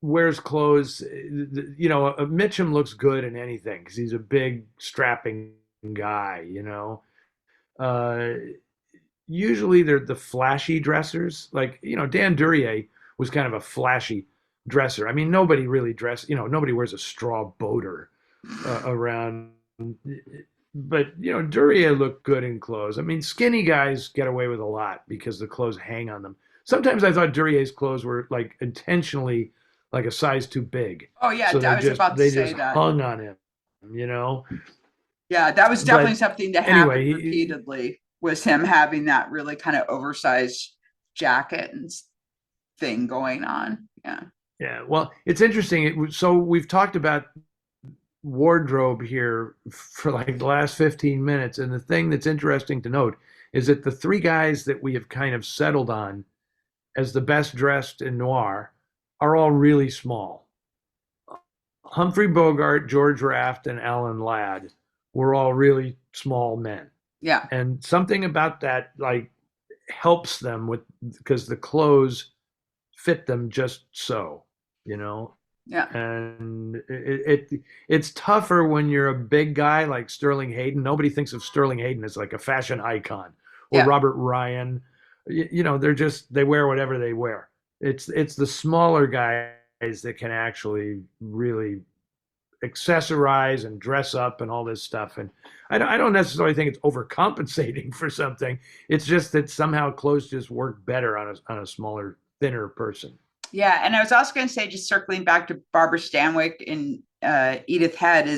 [SPEAKER 1] wears clothes. Mitchum looks good in anything because he's a big, strapping guy. Uh, Usually they're the flashy dressers. Like, Dan Duryea was kind of a flashy dresser. I mean, nobody really nobody wears a straw boater around. But, Duryea looked good in clothes. I mean, skinny guys get away with a lot because the clothes hang on them. Sometimes I thought Duryea's clothes were like intentionally like a size too big.
[SPEAKER 2] Oh yeah.
[SPEAKER 1] So
[SPEAKER 2] I
[SPEAKER 1] they
[SPEAKER 2] was
[SPEAKER 1] just
[SPEAKER 2] about to
[SPEAKER 1] they
[SPEAKER 2] say
[SPEAKER 1] just
[SPEAKER 2] that.
[SPEAKER 1] hung on him.
[SPEAKER 2] Yeah, that was definitely
[SPEAKER 1] But
[SPEAKER 2] something that happened
[SPEAKER 1] anyway,
[SPEAKER 2] repeatedly. Was him having that really kind of oversized jacket and thing going on. Yeah.
[SPEAKER 1] yeah, well, it's interesting. So we've talked about wardrobe here for like the last 15 minutes. And the thing that's interesting to note is that the three guys that we have kind of settled on as the best dressed in noir are all really small. Humphrey Bogart, George Raft, and Alan Ladd were all really small men.
[SPEAKER 2] Yeah.
[SPEAKER 1] And something about that like helps them with because the clothes fit them just so, you know.
[SPEAKER 2] Yeah.
[SPEAKER 1] And it's tougher when you're a big guy like Sterling Hayden. Nobody thinks of Sterling Hayden as like a fashion icon, or
[SPEAKER 2] Yeah.
[SPEAKER 1] Robert Ryan. They wear whatever they wear. It's the smaller guys that can actually really accessorize and dress up and all this stuff. And I don't necessarily think it's overcompensating for something. It's just that somehow clothes just work better on a smaller, thinner person.
[SPEAKER 2] Yeah. And I was also going to say, just circling back to Barbara Stanwyck in Edith Head,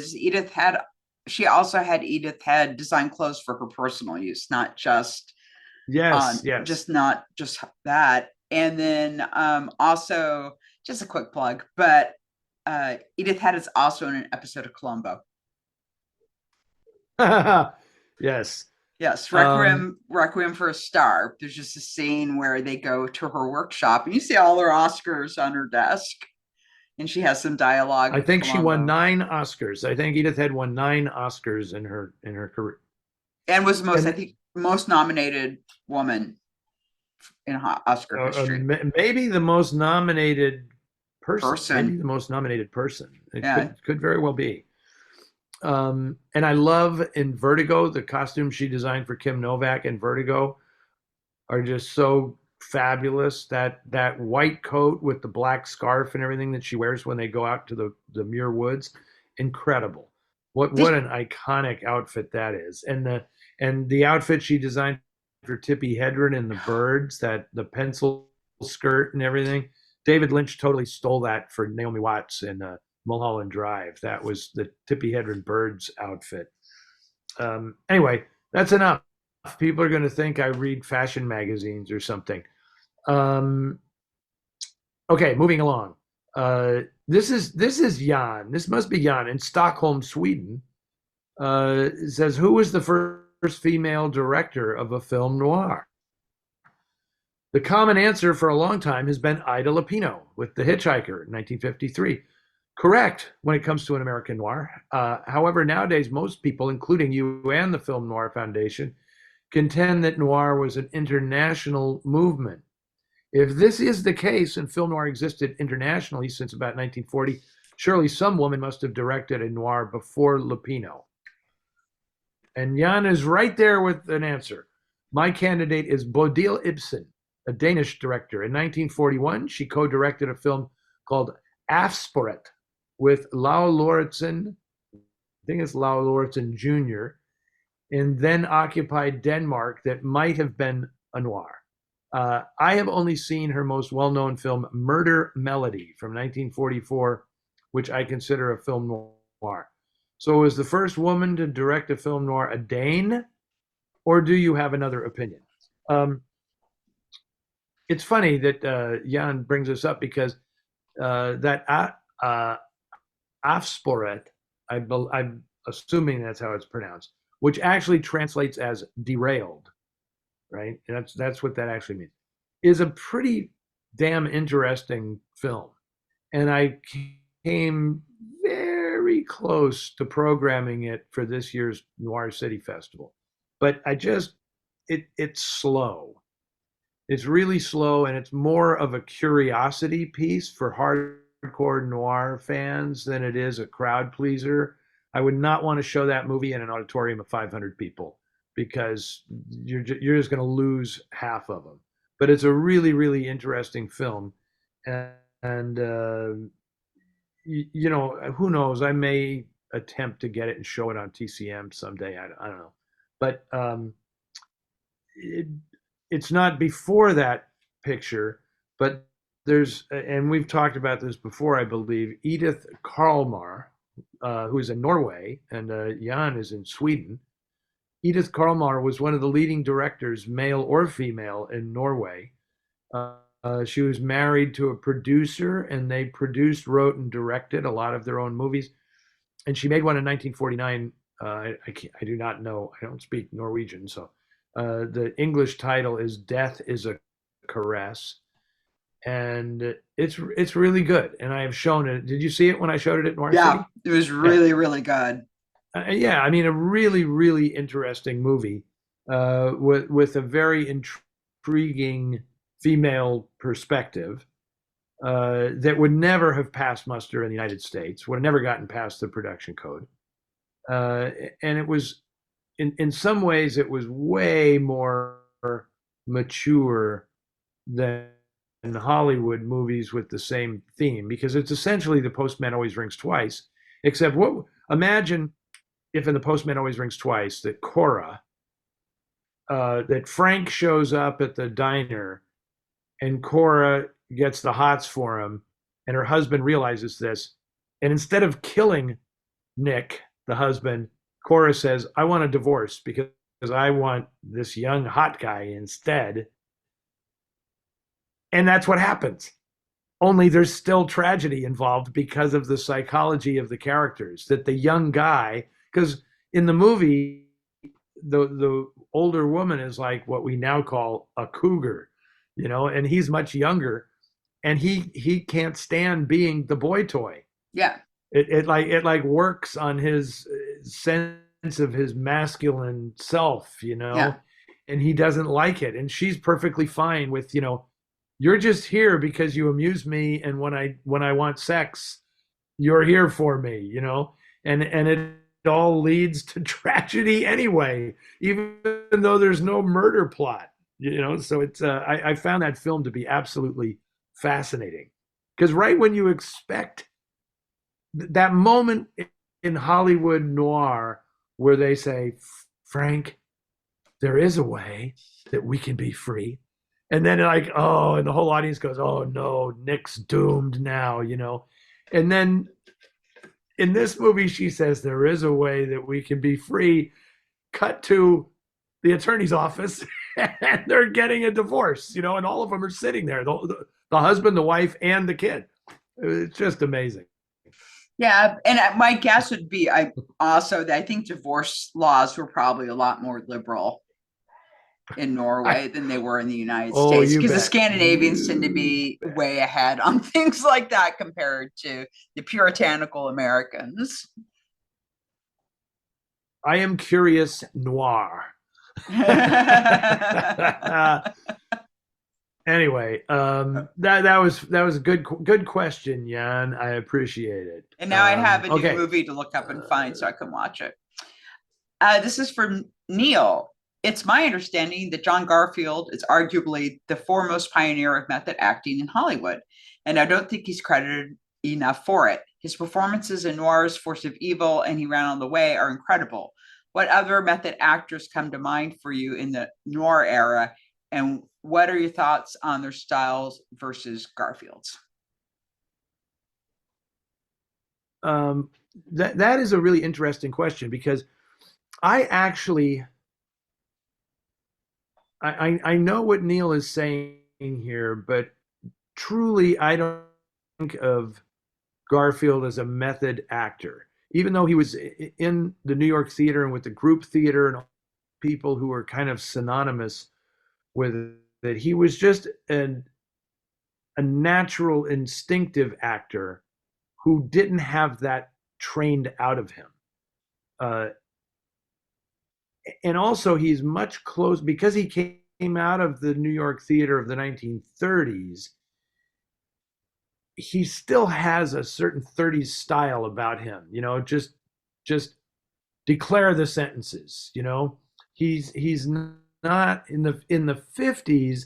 [SPEAKER 2] she also had Edith Head design clothes for her personal use, not just
[SPEAKER 1] Yes, yes.
[SPEAKER 2] not just that. And then also, just a quick plug, but Edith Head is also in an episode of Columbo.
[SPEAKER 1] Yes.
[SPEAKER 2] Yes,
[SPEAKER 1] Um,
[SPEAKER 2] Requiem for a Star. There's just a scene where they go to her workshop and you see all her Oscars on her desk, and she has some dialogue
[SPEAKER 1] I
[SPEAKER 2] with
[SPEAKER 1] think she won
[SPEAKER 2] Columbo,
[SPEAKER 1] 9 Oscars. I think Edith had won 9 Oscars in her career.
[SPEAKER 2] and was I
[SPEAKER 1] And
[SPEAKER 2] think, most nominated woman. in Oscar history.
[SPEAKER 1] Maybe the most nominated person. Maybe
[SPEAKER 2] Person.
[SPEAKER 1] the most nominated person. It
[SPEAKER 2] Yeah.
[SPEAKER 1] could very well be. And I love in Vertigo, the costumes she designed for Kim Novak in Vertigo are just so fabulous. That white coat with the black scarf and everything that she wears when they go out to the Muir Woods, incredible. What
[SPEAKER 2] Did,
[SPEAKER 1] an iconic outfit that is. And the outfit she designed for Tippi Hedren and the birds, that the pencil skirt and everything. David Lynch totally stole that for Naomi Watts in Mulholland Drive. That was the Tippi Hedren birds outfit. Anyway, that's enough. People are going to think I read fashion magazines or something. Okay, moving along. This is Jan. This must be Jan in Stockholm, Sweden. It says, who was the first female director of a film noir? The common answer for a long time has been Ida Lupino with The Hitchhiker in 1953. Correct when it comes to an American noir. However, nowadays, most people, including you and the Film Noir Foundation, contend that noir was an international movement. If this is the case and film noir existed internationally since about 1940, surely some woman must have directed a noir before Lupino. And Jan is right there with an answer. My candidate is Bodil Ibsen, a Danish director. In 1941, she co-directed a film called Afsporet with Lau Lauritsen, I think it's Lau Lauritsen Jr., and then occupied Denmark that might have been a noir. I have only seen her most well-known film, Murder Melody, from 1944, which I consider a film noir. So was the first woman to direct a film noir a Dane, or do you have another opinion? It's funny that Jan brings this up because that Afsporet, I'm assuming that's how it's pronounced, which actually translates as derailed, right? And that's what that actually means, is a pretty damn interesting film. And I came very close to programming it for this year's Noir City Festival. But it's slow. It's really slow, and it's more of a curiosity piece for hardcore noir fans than it is a crowd pleaser. I would not want to show that movie in an auditorium of 500 people because you're just going to lose half of them. But it's a really, really interesting film, and you know, who knows? I may attempt to get it and show it on TCM someday. I don't know, but it's not before that picture, but there's, and we've talked about this before, I believe, Edith Karlmar, who's in Norway, and Jan is in Sweden. Edith Karlmar was one of the leading directors, male or female, in Norway. She was married to a producer, and they produced, wrote, and directed a lot of their own movies. And she made one in 1949. I do not know. I don't speak Norwegian, so the English title is Death is a Caress, and it's really good. And I have shown it. Did you see it when I showed it at Noir City?
[SPEAKER 2] It was really, really good.
[SPEAKER 1] Yeah, I mean, a really, really interesting movie with a very intriguing female perspective that would never have passed muster in the United States, would have never gotten past the production code. And it was, in some ways, it was way more mature than Hollywood movies with the same theme, because it's essentially The Postman Always Rings Twice, except imagine if in The Postman Always Rings Twice that that Frank shows up at the diner and Cora gets the hots for him, and her husband realizes this, and instead of killing Nick, the husband, Cora says, I want a divorce because I want this young hot guy instead. And that's what happens. Only there's still tragedy involved because of the psychology of the characters, that the young guy, because in the movie, the older woman is like what we now call a cougar, you know, and he's much younger, and he can't stand being the boy toy.
[SPEAKER 2] Yeah.
[SPEAKER 1] It works on his sense of his masculine self, you know.
[SPEAKER 2] Yeah.
[SPEAKER 1] and he doesn't like it, and she's perfectly fine with, you're just here because you amuse me, and when I want sex, you're here for me, and it all leads to tragedy anyway, even though there's no murder plot, so it's I found that film to be absolutely fascinating, because right when you expect that moment in Hollywood noir where they say, Frank, there is a way that we can be free. And then like, oh, and the whole audience goes, oh no, Nick's doomed now, And then in this movie, she says, there is a way that we can be free. Cut to the attorney's office, and they're getting a divorce, and all of them are sitting there, the husband, the wife, and the kid. It's just amazing.
[SPEAKER 2] Yeah, and my guess would be I think divorce laws were probably a lot more liberal in Norway than they were in the United States, because the Scandinavians tend to be way ahead on things like that compared to the puritanical Americans.
[SPEAKER 1] I am curious noir. Anyway, that was a good question, Jan. I appreciate it.
[SPEAKER 2] And now I have a new movie to look up and find so I can watch it. This is from Neil. It's my understanding that John Garfield is arguably the foremost pioneer of method acting in Hollywood, and I don't think he's credited enough for it. His performances in Noir's Force of Evil and He Ran on the Way are incredible. What other method actors come to mind for you in the noir era, and what are your thoughts on their styles versus Garfield's?
[SPEAKER 1] That is a really interesting question, because I actually I know what Neil is saying here, but truly I don't think of Garfield as a method actor, even though he was in the New York theater and with the group theater and people who were kind of synonymous with it. He was just a natural, instinctive actor who didn't have that trained out of him. And also, he's much closer because he came out of the New York theater of the 1930s. He still has a certain 30s style about him, just declare the sentences, he's not in the 50s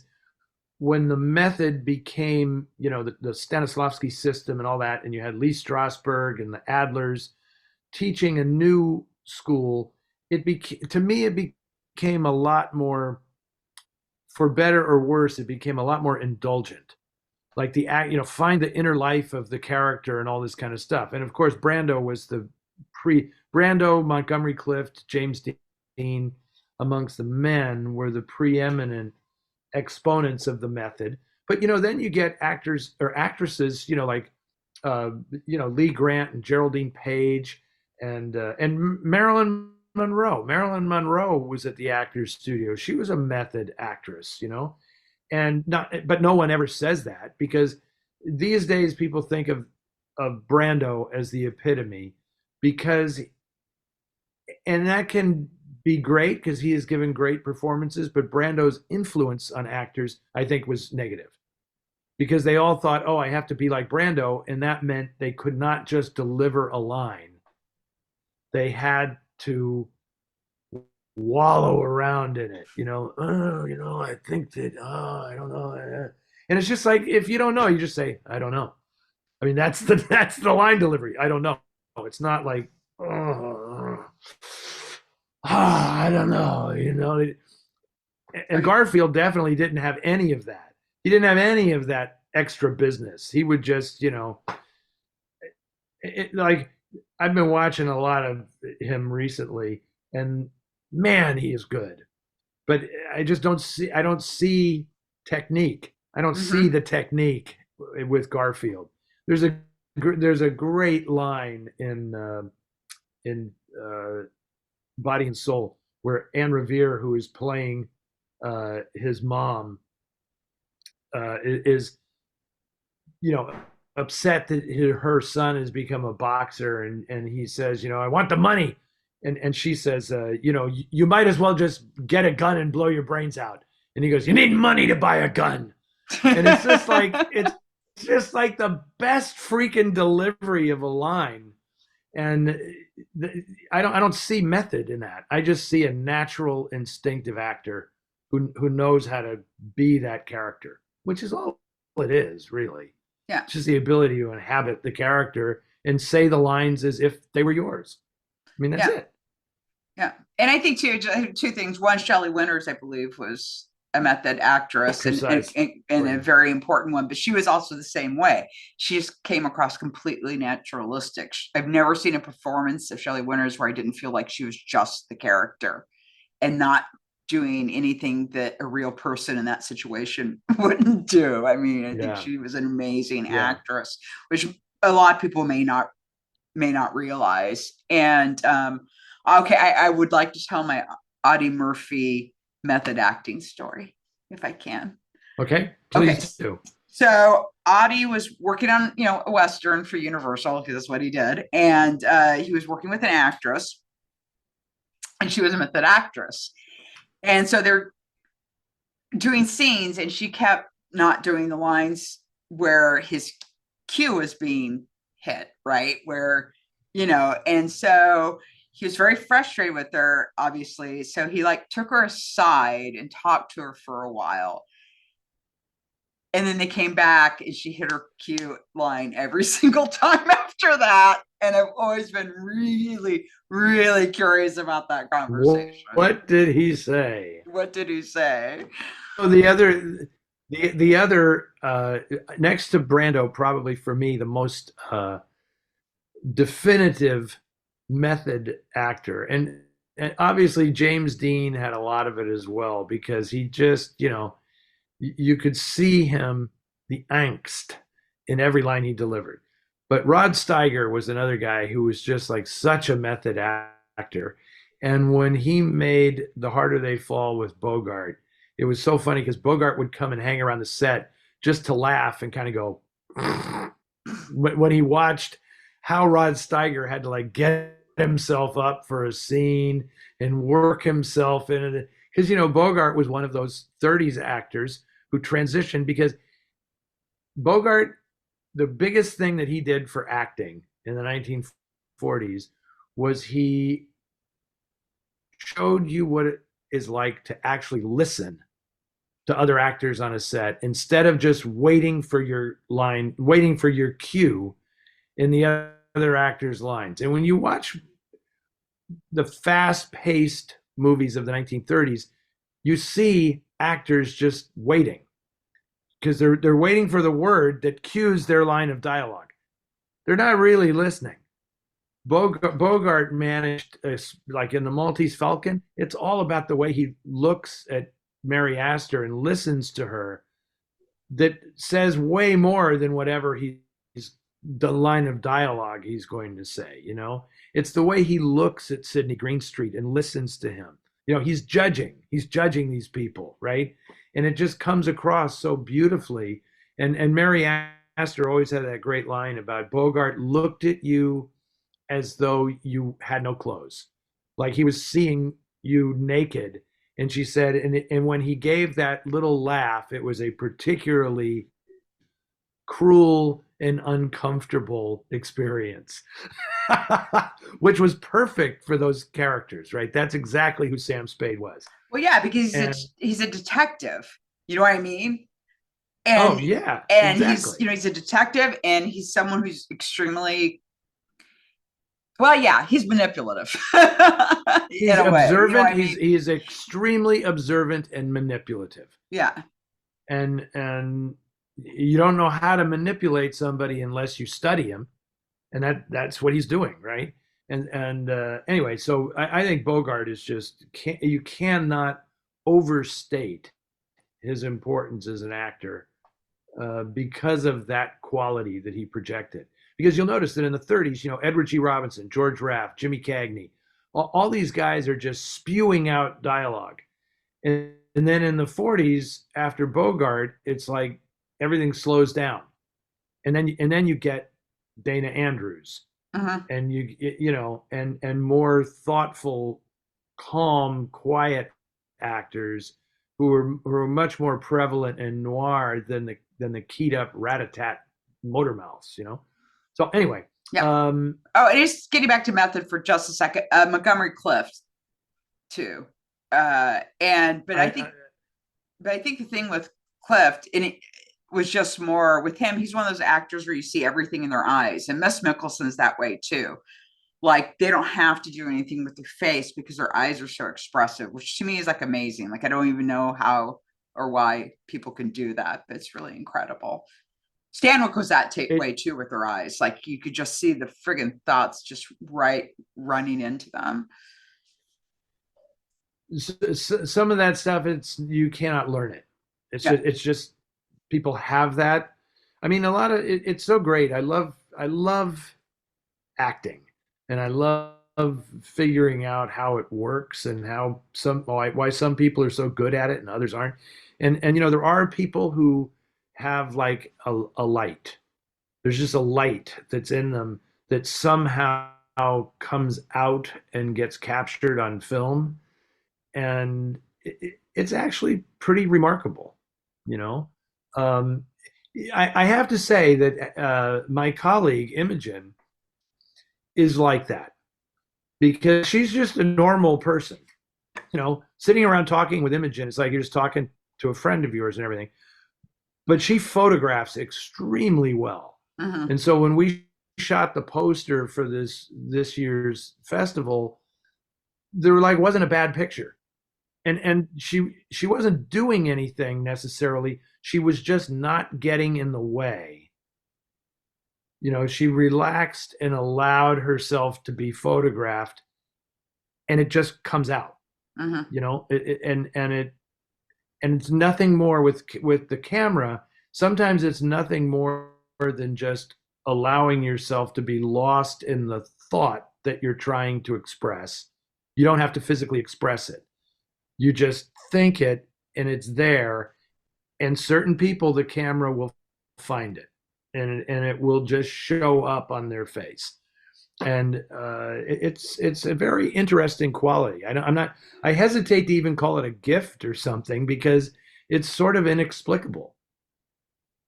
[SPEAKER 1] when the method became, the Stanislavski system and all that, and you had Lee Strasberg and the Adlers teaching a new school. To me, it became a lot more, for better or worse, it became a lot more indulgent. Like find the inner life of the character and all this kind of stuff. And of course, Brando was Brando, Montgomery Clift, James Dean, amongst the men, were the preeminent exponents of the method. But then you get actors or actresses, like Lee Grant and Geraldine Page and Marilyn Monroe. Marilyn Monroe was at the Actors Studio. She was a method actress, and but no one ever says that, because these days people think of Brando as the epitome, and that can be great because he has given great performances, but Brando's influence on actors, I think, was negative, because they all thought, oh, I have to be like Brando, and that meant they could not just deliver a line. They had to wallow around in it, I think that, I don't know. And it's just like, if you don't know, you just say, I don't know. I mean, that's the line delivery. I don't know. It's not like, I don't know, And Garfield definitely didn't have any of that. He didn't have any of that extra business. He would just, like, I've been watching a lot of him recently, and man, he is good. But I don't see technique. I don't see the technique with Garfield. There's a great line in Body and Soul where Anne Revere, who is playing his mom, is upset that her son has become a boxer, and he says, I want the money. and she says, you might as well just get a gun and blow your brains out. And he goes, you need money to buy a gun. And it's just like the best freaking delivery of a line. And I don't see method in that. I just see a natural, instinctive actor who knows how to be that character, which is all it is, really.
[SPEAKER 2] Yeah.
[SPEAKER 1] It's just the ability to inhabit the character and say the lines as if they were yours. I mean, that's it.
[SPEAKER 2] Yeah. And I think two things. One, Shelley Winters, I believe, was a method actress and a very important one, but she was also the same way. She just came across completely naturalistic. I've never seen a performance of Shelley Winters where I didn't feel like she was just the character and not doing anything that a real person in that situation wouldn't do. I mean, I think she was an amazing actress, which a lot of people may not realize. And okay, I would like to tell my Audie Murphy method acting story, if I can.
[SPEAKER 1] Okay, please do.
[SPEAKER 2] So Audie was working on, a Western for Universal, because that's what he did. And he was working with an actress, and she was a method actress. And so they're doing scenes, and she kept not doing the lines where his cue was being hit, right? Where, and so he was very frustrated with her, obviously. So he took her aside and talked to her for a while. And then they came back and she hit her cue line every single time after that. And I've always been really, really curious about that conversation.
[SPEAKER 1] What did he say?
[SPEAKER 2] What did he say?
[SPEAKER 1] So the other next to Brando, probably for me, the most definitive method actor. And obviously James Dean had a lot of it as well, because he just, you could see him, the angst in every line he delivered. But Rod Steiger was another guy who was just like such a method actor. And when he made The Harder They Fall with Bogart, it was so funny because Bogart would come and hang around the set just to laugh and kind of go, when he watched how Rod Steiger had to get himself up for a scene and work himself into it. Because, Bogart was one of those 30s actors who transitioned, because Bogart, the biggest thing that he did for acting in the 1940s was he showed you what it is like to actually listen to other actors on a set, instead of just waiting for your line, waiting for your cue in the other actors' lines. And when you watch the fast-paced movies of the 1930s, you see actors just waiting, because they're waiting for the word that cues their line of dialogue. They're not really listening. Bogart managed, like in The Maltese Falcon, it's all about the way he looks at Mary Astor and listens to her, that says way more than whatever the line of dialogue he's going to say. It's the way he looks at Sidney Greenstreet and listens to him. He's judging these people, right? And it just comes across so beautifully. And Mary Astor always had that great line about Bogart looked at you as though you had no clothes, like he was seeing you naked. And she said, and when he gave that little laugh, it was a particularly cruel and uncomfortable experience, which was perfect for those characters, right? That's exactly who Sam Spade was.
[SPEAKER 2] Well, yeah, because he's a detective. You know what I mean? And, and exactly. He's a detective, and he's someone who's extremely, he's manipulative.
[SPEAKER 1] He's observant. He's extremely observant and manipulative.
[SPEAKER 2] Yeah.
[SPEAKER 1] And you don't know how to manipulate somebody unless you study him, and that's what he's doing, right? And anyway, so I think Bogart is just, you cannot overstate his importance as an actor because of that quality that he projected. Because you'll notice that in the 30s, Edward G. Robinson, George Raft, Jimmy Cagney, all these guys are just spewing out dialogue. And then in the 40s, after Bogart, it's like everything slows down. And then you get Dana Andrews
[SPEAKER 2] Uh-huh.
[SPEAKER 1] and and more thoughtful, calm, quiet actors who are much more prevalent in noir than the keyed up rat-a-tat motor mouths, So anyway,
[SPEAKER 2] Yeah.
[SPEAKER 1] um,
[SPEAKER 2] Oh, and just getting back to method for just a second. Montgomery Clift too. And but I think the thing with Clift, and it was just more with him, he's one of those actors where you see everything in their eyes. And Miss Mickelson's that way too. Like they don't have to do anything with their face because their eyes are so expressive, which to me is like amazing. Like I don't even know how or why people can do that, but it's really incredible. Stanwyck was that way
[SPEAKER 1] it
[SPEAKER 2] too with their eyes. Like you could just see the friggin' thoughts just right running into them.
[SPEAKER 1] some of that stuff, you cannot learn it.
[SPEAKER 2] Yeah.
[SPEAKER 1] It's just people have that. I mean, a lot of it's so great. I love acting, and I love figuring out how it works and how why some people are so good at it and others aren't. And there are people who have like a light. There's just a light that's in them that somehow comes out and gets captured on film, and it's actually pretty remarkable, you know. Um, I have to say that my colleague Imogen is like that because she's just a normal person. Sitting around talking with Imogen, it's like you're just talking to a friend of yours and everything. But she photographs extremely well.
[SPEAKER 2] Mm-hmm.
[SPEAKER 1] And so when we shot the poster for this year's festival, there like wasn't a bad picture. And she wasn't doing anything necessarily. She was just not getting in the way. She relaxed and allowed herself to be photographed, and it just comes out.
[SPEAKER 2] Mm-hmm.
[SPEAKER 1] And it's nothing more with the camera. Sometimes it's nothing more than just allowing yourself to be lost in the thought that you're trying to express. You don't have to physically express it. You just think it, and it's there. And certain people, the camera will find it, and it will just show up on their face. And it's a very interesting quality. I hesitate to even call it a gift or something because it's sort of inexplicable.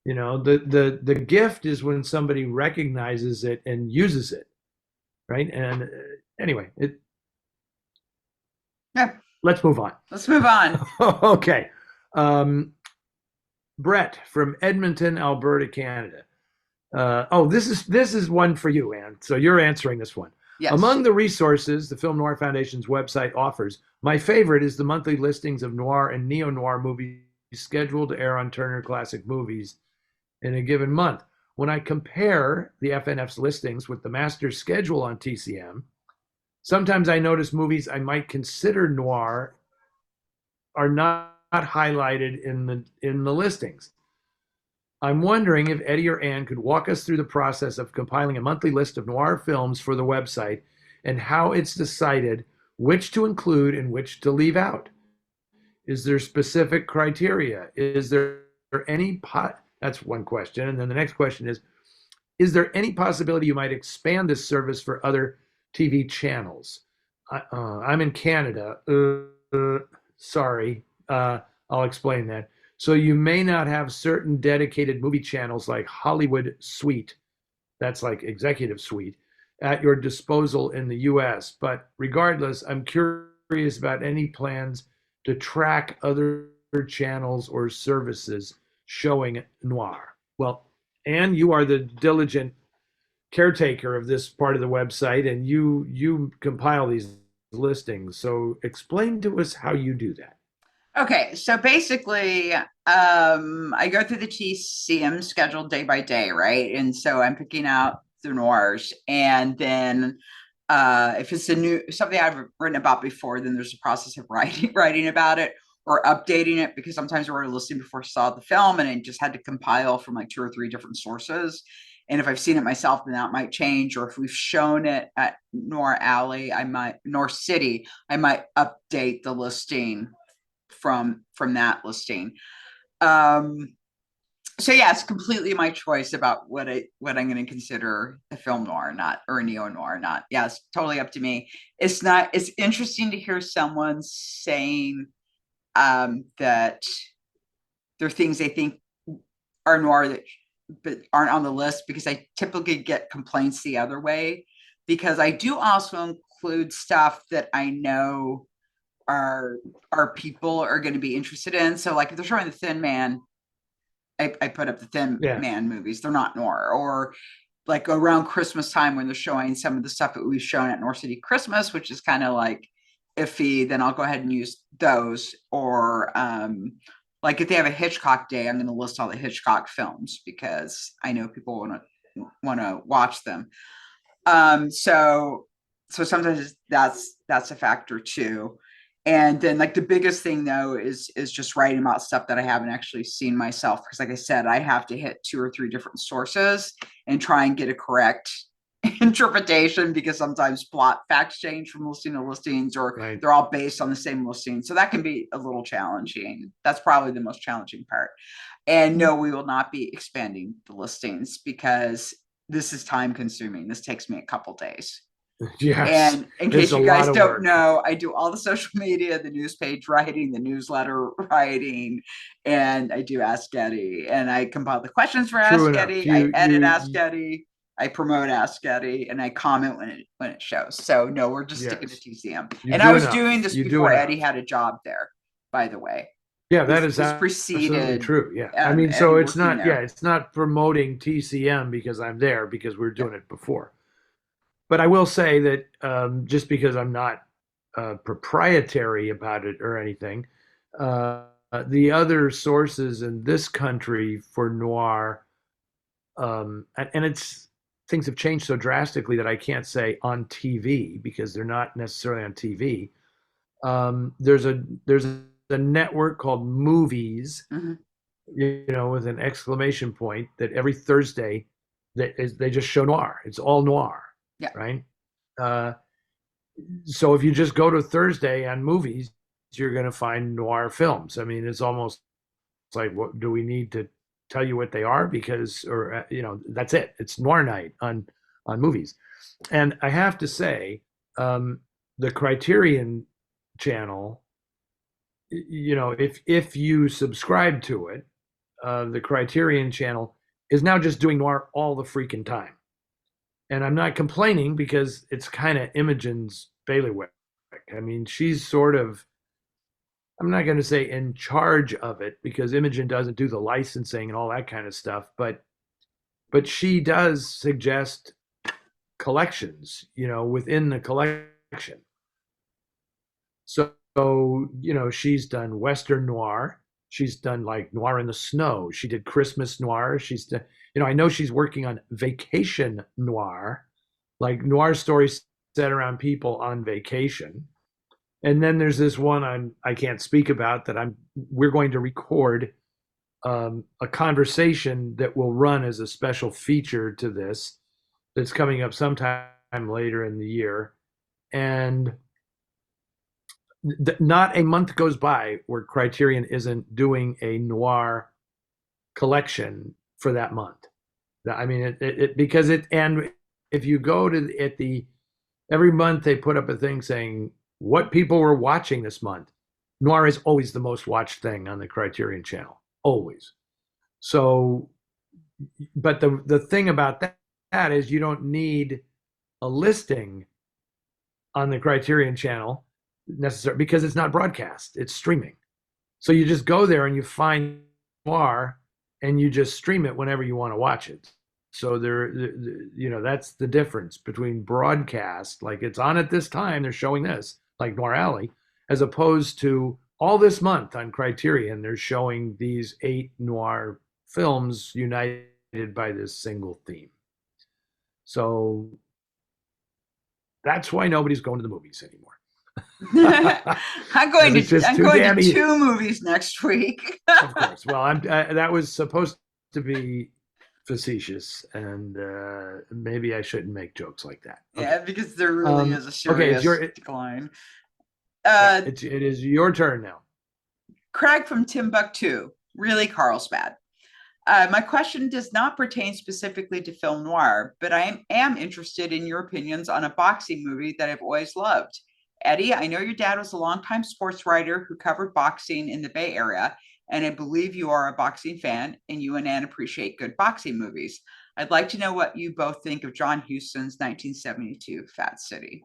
[SPEAKER 1] The gift is when somebody recognizes it and uses it, right? And anyway,
[SPEAKER 2] Yeah.
[SPEAKER 1] let's move on.
[SPEAKER 2] Let's move on.
[SPEAKER 1] Okay. Um, Brett from Edmonton, Alberta, Canada. This is one for you, Anne. So you're answering this one.
[SPEAKER 2] Yes.
[SPEAKER 1] Among the resources the Film Noir Foundation's website offers, my favorite is the monthly listings of noir and neo-noir movies scheduled to air on Turner Classic Movies in a given month. When I compare the FNF's listings with the master schedule on TCM, sometimes I notice movies I might consider noir are not highlighted in the listings. I'm wondering if Eddie or Ann could walk us through the process of compiling a monthly list of noir films for the website and how it's decided which to include and which to leave out. Is there specific criteria? Is there any That's one question. And then the next question is there any possibility you might expand this service for other TV channels? I'm in Canada. Sorry. I'll explain that. So you may not have certain dedicated movie channels like Hollywood Suite, that's like executive suite, at your disposal in the US. But regardless, I'm curious about any plans to track other channels or services showing noir. Well, Anne, you are the diligent caretaker of this part of the website, and you compile these listings. So explain to us how you do that.
[SPEAKER 2] Okay, so basically, I go through the TCM schedule day by day, right? And so I'm picking out the noirs, and then if it's something I've written about before, then there's a process of writing about it or updating it because sometimes we're listening before I saw the film, and I just had to compile from like 2 or 3 different sources. And if I've seen it myself, then that might change. Or if we've shown it at Noir Alley, NOIR City, I might update the listing from that listing. So So yeah, it's completely my choice about what I'm going to consider a film noir, not or a neo noir, not. Yeah, it's totally up to me. It's not. It's interesting to hear someone saying that there are things they think are noir that but aren't on the list, because I typically get complaints the other way, because I do also include stuff that I know our people are going to be interested in. So like if they're showing The Thin Man, I put up the Thin
[SPEAKER 1] Yeah.
[SPEAKER 2] Man movies. They're not noir. Or like around Christmas time when they're showing some of the stuff that we've shown at NOIR City Christmas, which is kind of like iffy, then I'll go ahead and use those. Or like if they have a Hitchcock day, I'm going to list all the Hitchcock films because I know people want to watch them. So sometimes that's a factor too. And then like the biggest thing though is just writing about stuff that I haven't actually seen myself, because like I said, I have to hit 2 or 3 different sources and try and get a correct interpretation, because sometimes plot facts change from listing to listings, or
[SPEAKER 1] Right.
[SPEAKER 2] they're all based on the same listing. So that can be a little challenging. That's probably the most challenging part. And no, we will not be expanding the listings because this is time consuming. This takes me a couple days.
[SPEAKER 1] Yes.
[SPEAKER 2] And in
[SPEAKER 1] It's
[SPEAKER 2] case
[SPEAKER 1] a
[SPEAKER 2] you guys
[SPEAKER 1] lot of
[SPEAKER 2] don't
[SPEAKER 1] work.
[SPEAKER 2] know, I do all the social media, the news page writing, the newsletter writing, and I do Ask Eddie. And I compile the questions for
[SPEAKER 1] True
[SPEAKER 2] Ask
[SPEAKER 1] enough.
[SPEAKER 2] Eddie. I edit Ask
[SPEAKER 1] You
[SPEAKER 2] Eddie. I promote Ask Eddie, and I comment when it shows. So no, we're just sticking to
[SPEAKER 1] yes.
[SPEAKER 2] TCM.
[SPEAKER 1] You
[SPEAKER 2] And I
[SPEAKER 1] do
[SPEAKER 2] was
[SPEAKER 1] enough.
[SPEAKER 2] doing this
[SPEAKER 1] You do
[SPEAKER 2] before Eddie
[SPEAKER 1] enough.
[SPEAKER 2] had a job there, by the way.
[SPEAKER 1] Yeah, that is
[SPEAKER 2] This
[SPEAKER 1] absolutely
[SPEAKER 2] preceded
[SPEAKER 1] true. Yeah. I mean,
[SPEAKER 2] Eddie
[SPEAKER 1] so it's
[SPEAKER 2] working
[SPEAKER 1] not, yeah,
[SPEAKER 2] there.
[SPEAKER 1] it's not promoting TCM because I'm there, because we are
[SPEAKER 2] Yeah.
[SPEAKER 1] doing it before. But I will say that just because I'm not proprietary about it or anything, the other sources in this country for noir, and it's things have changed so drastically that I can't say on TV because they're not necessarily on TV. There's a network called Movies,
[SPEAKER 2] Mm-hmm.
[SPEAKER 1] with an exclamation point, that every Thursday they just show noir. It's all noir,
[SPEAKER 2] Yeah.
[SPEAKER 1] right? Uh, so if you just go to Thursday on Movies, you're going to find noir films. I mean, it's almost like, what do we need to tell you what they are? Because, or that's it. It's noir night on Movies. And I have to say, the Criterion channel, if you subscribe to it, the Criterion channel is now just doing noir all the freaking time. And I'm not complaining because it's kind of Imogen's bailiwick. I mean, she's sort of, I'm not going to say in charge of it, because Imogen doesn't do the licensing and all that kind of stuff, but she does suggest collections, within the collection. So, she's done Western noir. She's done like Noir in the Snow. She did Christmas noir. She's done, I know she's working on vacation noir, like noir stories set around people on vacation. And then there's this one I can't speak about that we're going to record a conversation that will run as a special feature to this, that's coming up sometime later in the year. And not a month goes by where Criterion isn't doing a noir collection for that month. I mean, because and if you go to every month they put up a thing saying what people were watching this month. Noir is always the most watched thing on the Criterion channel, always. So, but the thing about that is you don't need a listing on the Criterion channel necessarily, because it's not broadcast, it's streaming. So you just go there and you find noir and you just stream it whenever you want to watch it. So that's the difference between broadcast, like it's on at this time, they're showing this, like Noir Alley, as opposed to all this month on Criterion, they're showing these 8 noir films united by this single theme. So that's why nobody's going to the movies anymore.
[SPEAKER 2] I'm going
[SPEAKER 1] It's just too
[SPEAKER 2] to
[SPEAKER 1] damn easy.
[SPEAKER 2] 2 movies next week.
[SPEAKER 1] Of course. Well, that was supposed to be facetious, and maybe I shouldn't make jokes like that. Okay.
[SPEAKER 2] Yeah, because there really is a serious decline.
[SPEAKER 1] It is your turn now.
[SPEAKER 2] Craig from Timbuktu, really, Carlsbad. My question does not pertain specifically to film noir, but I am interested in your opinions on a boxing movie that I've always loved. Eddie, I know your dad was a longtime sports writer who covered boxing in the Bay Area, and I believe you are a boxing fan and you and Ann appreciate good boxing movies. I'd like to know what you both think of John Huston's 1972 Fat City.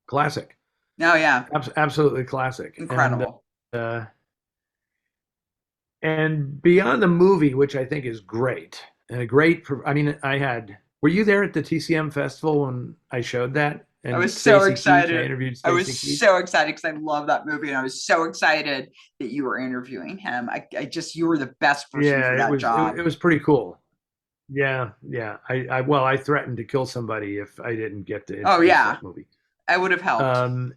[SPEAKER 1] Classic.
[SPEAKER 2] Oh, yeah,
[SPEAKER 1] Absolutely classic.
[SPEAKER 2] incredible.
[SPEAKER 1] Uh, and beyond the movie, which I think is great, and a great. I mean, I had. Were you there at the TCM festival when I showed that?
[SPEAKER 2] I
[SPEAKER 1] And
[SPEAKER 2] was so
[SPEAKER 1] Stacy Keach, I
[SPEAKER 2] excited.
[SPEAKER 1] interviewed
[SPEAKER 2] I was
[SPEAKER 1] Stacy Keach.
[SPEAKER 2] so excited because I love that movie, and I was so excited that you were interviewing him. I just you were the best person for
[SPEAKER 1] Yeah,
[SPEAKER 2] that
[SPEAKER 1] it
[SPEAKER 2] job.
[SPEAKER 1] was pretty cool. Yeah, yeah. I threatened to kill somebody if I didn't get to
[SPEAKER 2] Oh
[SPEAKER 1] introduce
[SPEAKER 2] yeah,
[SPEAKER 1] that movie.
[SPEAKER 2] I would have helped.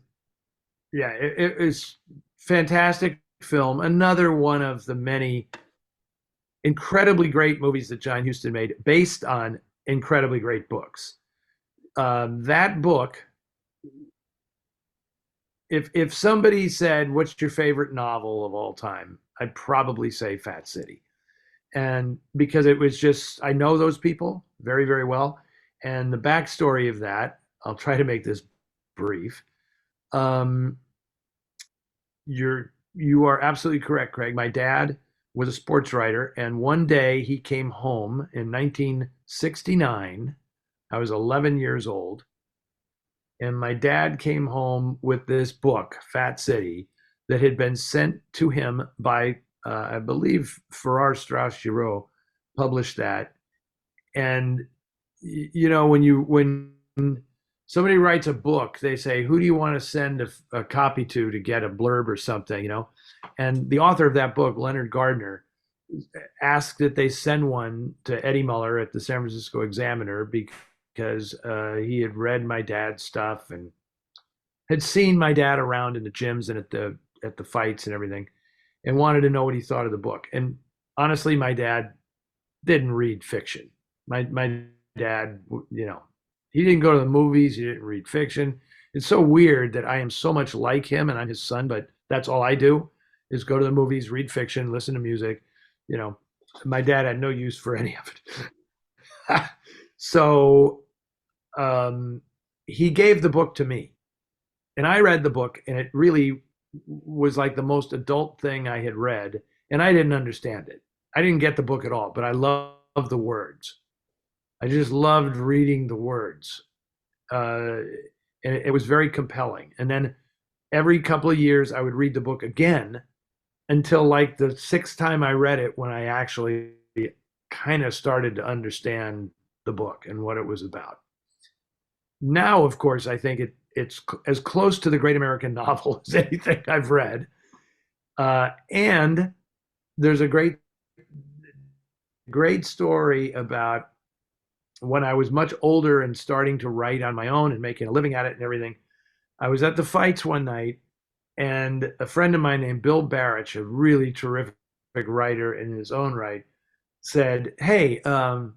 [SPEAKER 1] Yeah, it was fantastic film. Another one of the many incredibly great movies that John Huston made, based on incredibly great books. That book, if somebody said, "What's your favorite novel of all time?" I'd probably say Fat City, and because it was just, I know those people very, very well, and the backstory of that, I'll try to make this brief. Um, you are absolutely correct, Craig. My dad was a sports writer, and one day he came home in 1969. I was 11 years old, and my dad came home with this book, Fat City, that had been sent to him by, I believe, Farrar Straus Giroux published that. And you know, when somebody writes a book, they say, "Who do you want to send a copy to get a blurb or something?" You know, and the author of that book, Leonard Gardner, asked that they send one to Eddie Muller at the San Francisco Examiner because he had read my dad's stuff and had seen my dad around in the gyms and at the fights and everything, and wanted to know what he thought of the book. And honestly, my dad didn't read fiction. My dad, you know, he didn't go to the movies. He didn't read fiction. It's so weird that I am so much like him, and I'm his son, but that's all I do is go to the movies, read fiction, listen to music. You know, my dad had no use for any of it. So he gave the book to me, and I read the book, and it really was like the most adult thing I had read, and I didn't understand it. I didn't get the book at all, but I love the words. I just loved reading the words. And it was very compelling. And then every couple of years, I would read the book again until like the sixth time I read it, when I actually kind of started to understand the book and what it was about. Now, of course, I think it's as close to the Great American Novel as anything I've read. And there's a great story about when I was much older and starting to write on my own and making a living at it and everything. I was at the fights one night, and a friend of mine named Bill Barrich, a really terrific writer in his own right, said, "Hey,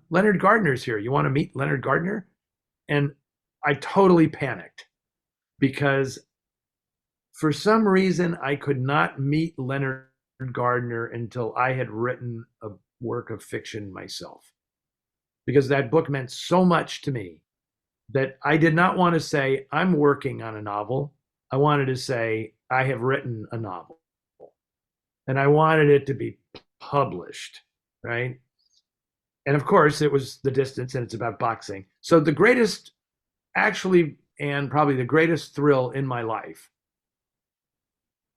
[SPEAKER 1] Leonard Gardner's here. You want to meet Leonard Gardner?" And I totally panicked because for some reason I could not meet Leonard Gardner until I had written a work of fiction myself, because that book meant so much to me that I did not want to say, "I'm working on a novel." I wanted to say, "I have written a novel." And I wanted it to be published, right? And of course, it was The Distance, and it's about boxing. So the greatest, actually, and probably the greatest thrill in my life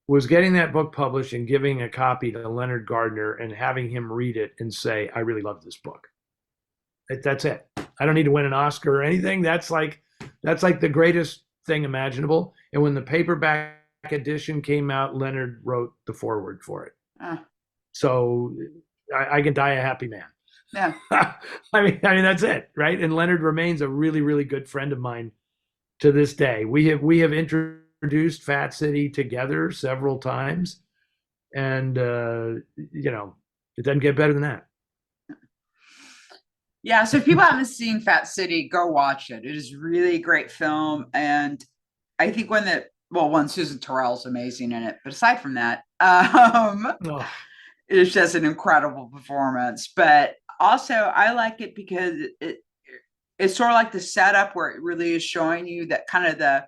[SPEAKER 1] was getting that book published and giving a copy to Leonard Gardner and having him read it and say, "I really love this book." That's it. I don't need to win an Oscar or anything. That's like the greatest thing imaginable. And when the paperback edition came out, Leonard wrote the foreword for it. So I can die a happy man.
[SPEAKER 2] Yeah.
[SPEAKER 1] I mean, that's it, right? And Leonard remains a really, really good friend of mine to this day. We have introduced Fat City together several times, and you know, it doesn't get better than that.
[SPEAKER 2] Yeah, so if people haven't seen Fat City, go watch it. It is really a great film. And I think one, Susan Terrell's amazing in it. But aside from that,
[SPEAKER 1] Oh,
[SPEAKER 2] it's just an incredible performance. But also, I like it because it's sort of like the setup where it really is showing you that kind of the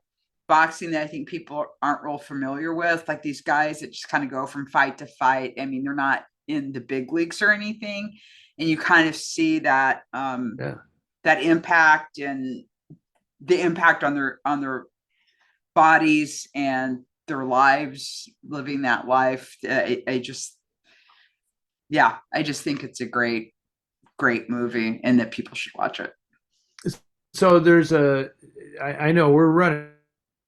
[SPEAKER 2] boxing that I think people aren't real familiar with, like these guys that just kind of go from fight to fight. I mean, they're not in the big leagues or anything, and you kind of see that that impact and the impact on their bodies and their lives, living that life. I just think it's a great movie and that people should watch it.
[SPEAKER 1] So I know we're running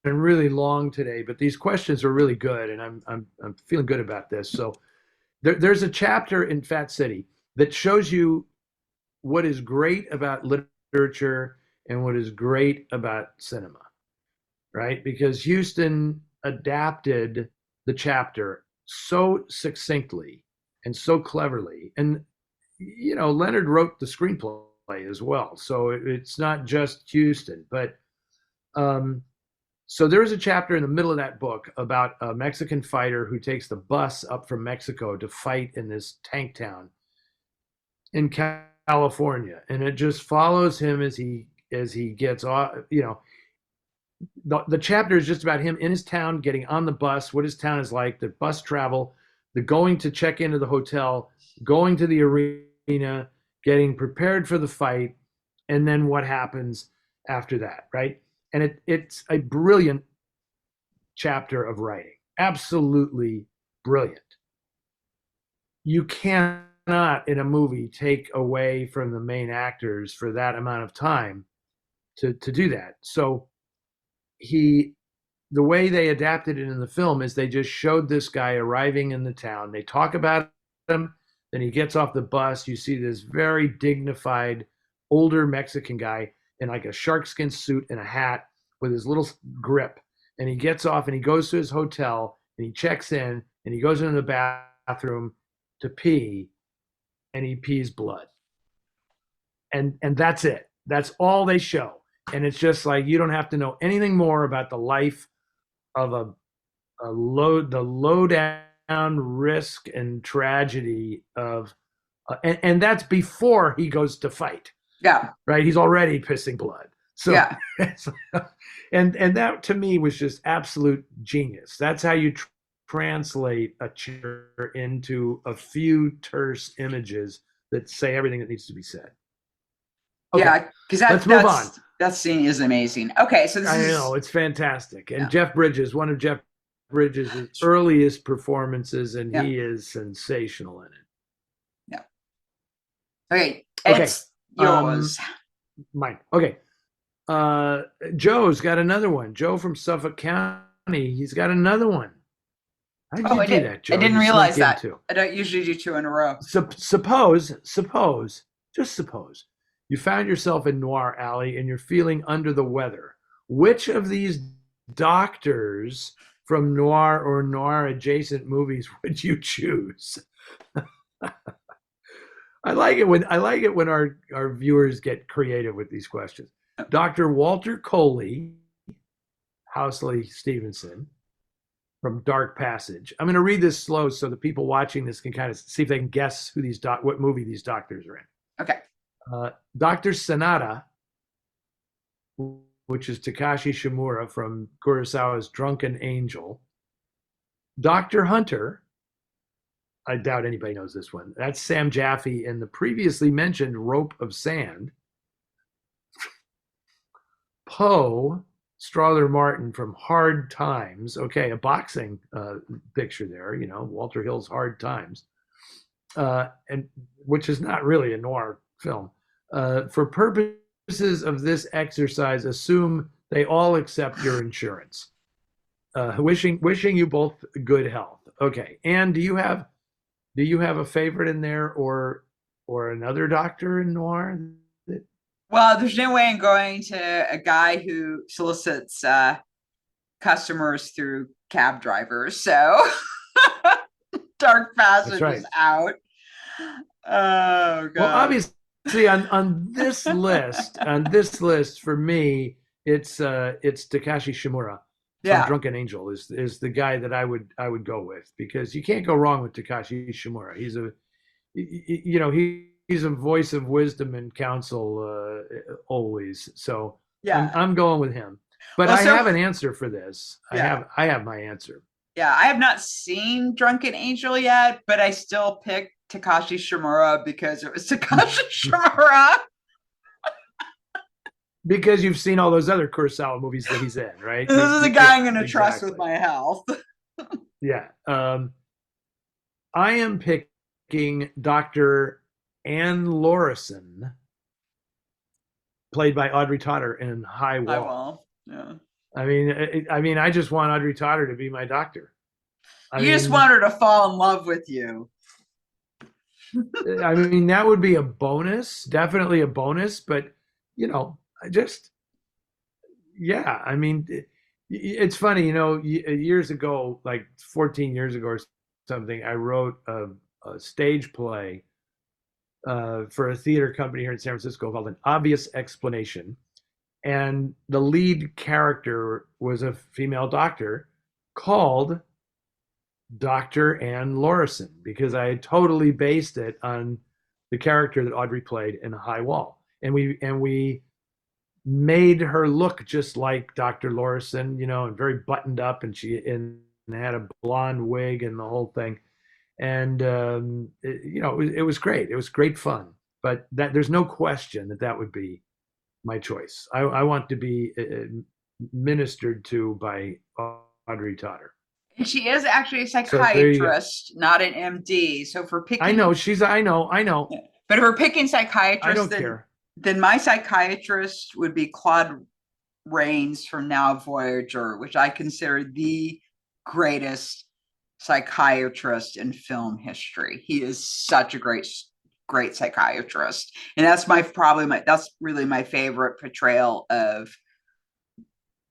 [SPEAKER 1] really long today, but these questions are really good, and I'm feeling good about this. So there's a chapter in Fat City that shows you what is great about literature and what is great about cinema, right? Because Houston adapted the chapter so succinctly and so cleverly. And, Leonard wrote the screenplay as well. So it's not just Houston. But so there is a chapter in the middle of that book about a Mexican fighter who takes the bus up from Mexico to fight in this tank town in California. And it just follows him as he gets off, the chapter is just about him in his town, getting on the bus, what his town is like, the bus travel, the going to check into the hotel, going to the arena, getting prepared for the fight, and then what happens after that, right? And it's a brilliant chapter of writing, absolutely brilliant. You cannot in a movie take away from the main actors for that amount of time to do that. So the way they adapted it in the film is they just showed this guy arriving in the town. They talk about him, then he gets off the bus. You see this very dignified older Mexican guy in like a sharkskin suit and a hat with his little grip. And he gets off and he goes to his hotel and he checks in and he goes into the bathroom to pee and he pees blood. And that's it. That's all they show. And it's just like, you don't have to know anything more about the life of the low down risk and tragedy of, and that's before he goes to fight.
[SPEAKER 2] Yeah.
[SPEAKER 1] Right. He's already pissing blood. So, yeah. and that to me was just absolute genius. That's how you translate a chapter into a few terse images that say everything that needs to be said.
[SPEAKER 2] Okay. Yeah, because
[SPEAKER 1] let's move on.
[SPEAKER 2] That scene is amazing. Okay, so
[SPEAKER 1] I know it's fantastic, and Jeff Bridges, one of Jeff Bridges' earliest performances, and he is sensational in it.
[SPEAKER 2] Yeah. Okay, it's yours.
[SPEAKER 1] Mine. Okay. Joe's got another one. Joe from Suffolk County. He's got another one. How did you do that, Joe?
[SPEAKER 2] I didn't realize that. I don't usually do two in a row.
[SPEAKER 1] Suppose, just suppose, you found yourself in Noir Alley and you're feeling under the weather. Which of these doctors from noir or noir adjacent movies would you choose? I like it when our viewers get creative with these questions. Dr. Walter Coley, Housley Stevenson, from Dark Passage. I'm going to read this slow so the people watching this can kind of see if they can guess who what movie these doctors are in.
[SPEAKER 2] Okay.
[SPEAKER 1] Dr. Sanada, which is Takashi Shimura from Kurosawa's Drunken Angel. Dr. Hunter, I doubt anybody knows this one. That's Sam Jaffe in the previously mentioned Rope of Sand. Poe, Strother Martin from Hard Times. Okay, a boxing picture there, Walter Hill's Hard Times. And which is not really a noir film. For purposes of this exercise, assume they all accept your insurance. Wishing you both good health. Okay. And do you have a favorite in there or another doctor in noir?
[SPEAKER 2] Well, there's no way I'm going to a guy who solicits customers through cab drivers. So Dark Passage is out. Oh God.
[SPEAKER 1] Well, obviously on this list, for me, it's Takashi Shimura. from
[SPEAKER 2] Yeah.
[SPEAKER 1] Drunken Angel is the guy that I would go with, because you can't go wrong with Takashi Shimura. He's a voice of wisdom and counsel always. So
[SPEAKER 2] Yeah.
[SPEAKER 1] I'm going with him. But
[SPEAKER 2] Well,
[SPEAKER 1] I
[SPEAKER 2] so
[SPEAKER 1] have an answer for this.
[SPEAKER 2] yeah.
[SPEAKER 1] I have my answer.
[SPEAKER 2] Yeah. I have not seen Drunken Angel yet, but I still picked Takashi Shimura because it was Takashi Shimura.
[SPEAKER 1] Because you've seen all those other Kurosawa movies that he's in, right?
[SPEAKER 2] This is a guy
[SPEAKER 1] Yeah,
[SPEAKER 2] I'm going to trust
[SPEAKER 1] exactly.
[SPEAKER 2] with my health.
[SPEAKER 1] Yeah. I am picking Dr. Ann Lorison, played by Audrey Totter in High
[SPEAKER 2] I
[SPEAKER 1] Wall.
[SPEAKER 2] will. Yeah.
[SPEAKER 1] I just want Audrey Totter to be my doctor.
[SPEAKER 2] You just want her to fall in love with you.
[SPEAKER 1] That would be a bonus, definitely a bonus, but I just, yeah, it's funny, years ago, like 14 years ago or something, I wrote a stage play for a theater company here in San Francisco called An Obvious Explanation. And the lead character was a female doctor called Dr. Ann Lorison, because I had totally based it on the character that Audrey played in High Wall. And we made her look just like Dr. Lorison, and very buttoned up, and she had a blonde wig and the whole thing. And it was great. It was great fun. But there's no question that would be my choice. I want to be ministered to by Audrey Totter.
[SPEAKER 2] And she is actually a
[SPEAKER 1] So there you go.
[SPEAKER 2] psychiatrist, not an MD. So for picking,
[SPEAKER 1] I know.
[SPEAKER 2] But if we're picking
[SPEAKER 1] I
[SPEAKER 2] psychiatrists,
[SPEAKER 1] don't
[SPEAKER 2] then
[SPEAKER 1] care.
[SPEAKER 2] my psychiatrist would be Claude Rains from Now Voyager, which I consider the greatest psychiatrist in film history. He is such a great psychiatrist, and that's really my favorite portrayal of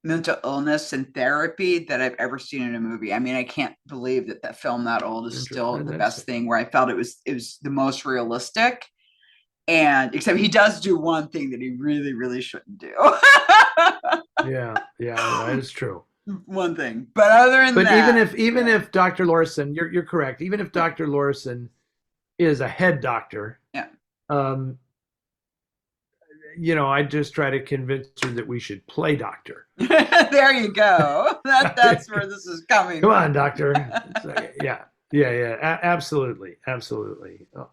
[SPEAKER 2] mental illness and therapy that I've ever seen in a movie. I can't believe that film that old is still the best thing, where I felt it was the most realistic. And except he does do one thing that he really, really shouldn't do.
[SPEAKER 1] Yeah, that is true.
[SPEAKER 2] One thing, but other than that,
[SPEAKER 1] even if Dr. Lorison, you're correct. Even if Dr. Lorison is a head doctor,
[SPEAKER 2] yeah,
[SPEAKER 1] I just try to convince her that we should play doctor.
[SPEAKER 2] There you go. That's where this is coming.
[SPEAKER 1] Come on, doctor. Yeah. Absolutely.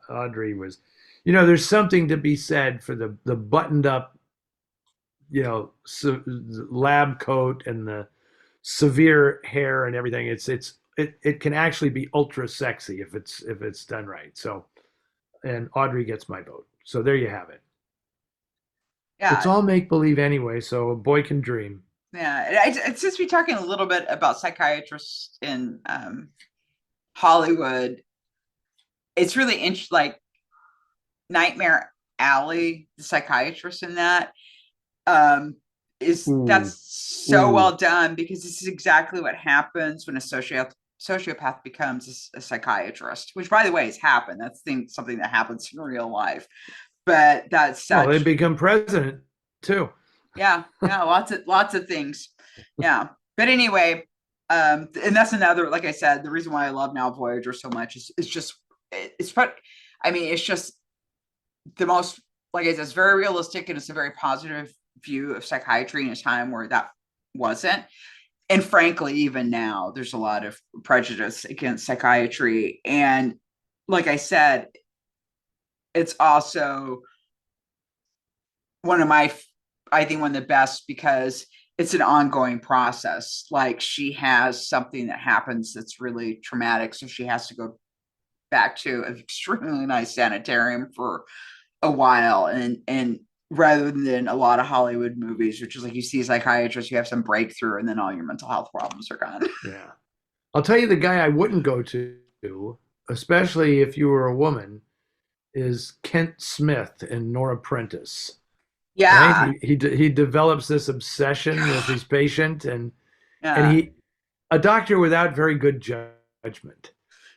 [SPEAKER 1] Audrey was, there's something to be said for the buttoned up, lab coat and the severe hair and everything. It can actually be ultra sexy if it's done right. So, and Audrey gets my vote. So there you have it.
[SPEAKER 2] Yeah,
[SPEAKER 1] it's all make believe anyway, so a boy can dream.
[SPEAKER 2] Yeah, since we're talking a little bit about psychiatrists in Hollywood, it's really interesting. Like Nightmare Alley, the psychiatrist in that, that's so well done, because this is exactly what happens when a sociopath becomes a psychiatrist, which, by the way, has happened. That's something that happens in real life. But that's such.
[SPEAKER 1] Well, they become president too.
[SPEAKER 2] Yeah, lots of things. Yeah, but anyway, and that's another. Like I said, the reason why I love Now Voyager so much is it's just the most, like I said, it's very realistic, and it's a very positive view of psychiatry in a time where that wasn't. And frankly, even now, there's a lot of prejudice against psychiatry. And like I said, it's also one of the best, because it's an ongoing process. Like, she has something that happens that's really traumatic, so she has to go back to an extremely nice sanitarium for a while, and rather than a lot of Hollywood movies, which is like, you see a psychiatrist, you have some breakthrough, and then all your mental health problems are gone.
[SPEAKER 1] Yeah, I'll tell you, the guy I wouldn't go to, especially if you were a woman, is Kent Smith in Nora Prentice.
[SPEAKER 2] Yeah,
[SPEAKER 1] right? He develops this obsession with his patient, and a doctor without very good judgment.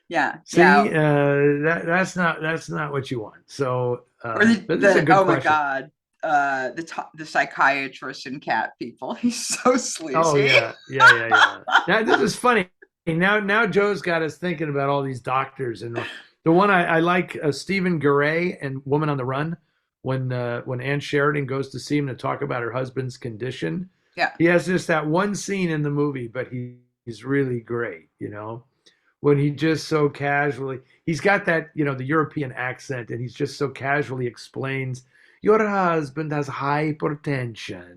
[SPEAKER 2] Yeah.
[SPEAKER 1] See, that's not what you want. So,
[SPEAKER 2] oh my God, the psychiatrist and cat people. He's so
[SPEAKER 1] Oh
[SPEAKER 2] sleazy.
[SPEAKER 1] yeah. Now this is funny. Now Joe's got us thinking about all these doctors, and the one I like, Stephen Garay and Woman on the Run, when Ann Sheridan goes to see him to talk about her husband's condition.
[SPEAKER 2] Yeah.
[SPEAKER 1] He has just that one scene in the movie, but he's really great, when he just so casually, he's got that, the European accent, and he's just so casually explains, your husband has hypertension,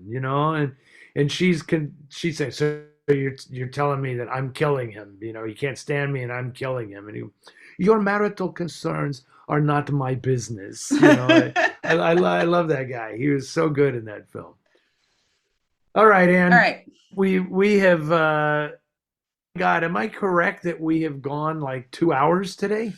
[SPEAKER 1] and she says, so you're telling me that I'm killing him, he can't stand me and I'm killing him, and your marital concerns are not my business, I love that guy. He was so good in that film. All right,
[SPEAKER 2] All
[SPEAKER 1] Ann,
[SPEAKER 2] right.
[SPEAKER 1] we have God, am I correct that we have gone like 2 hours today?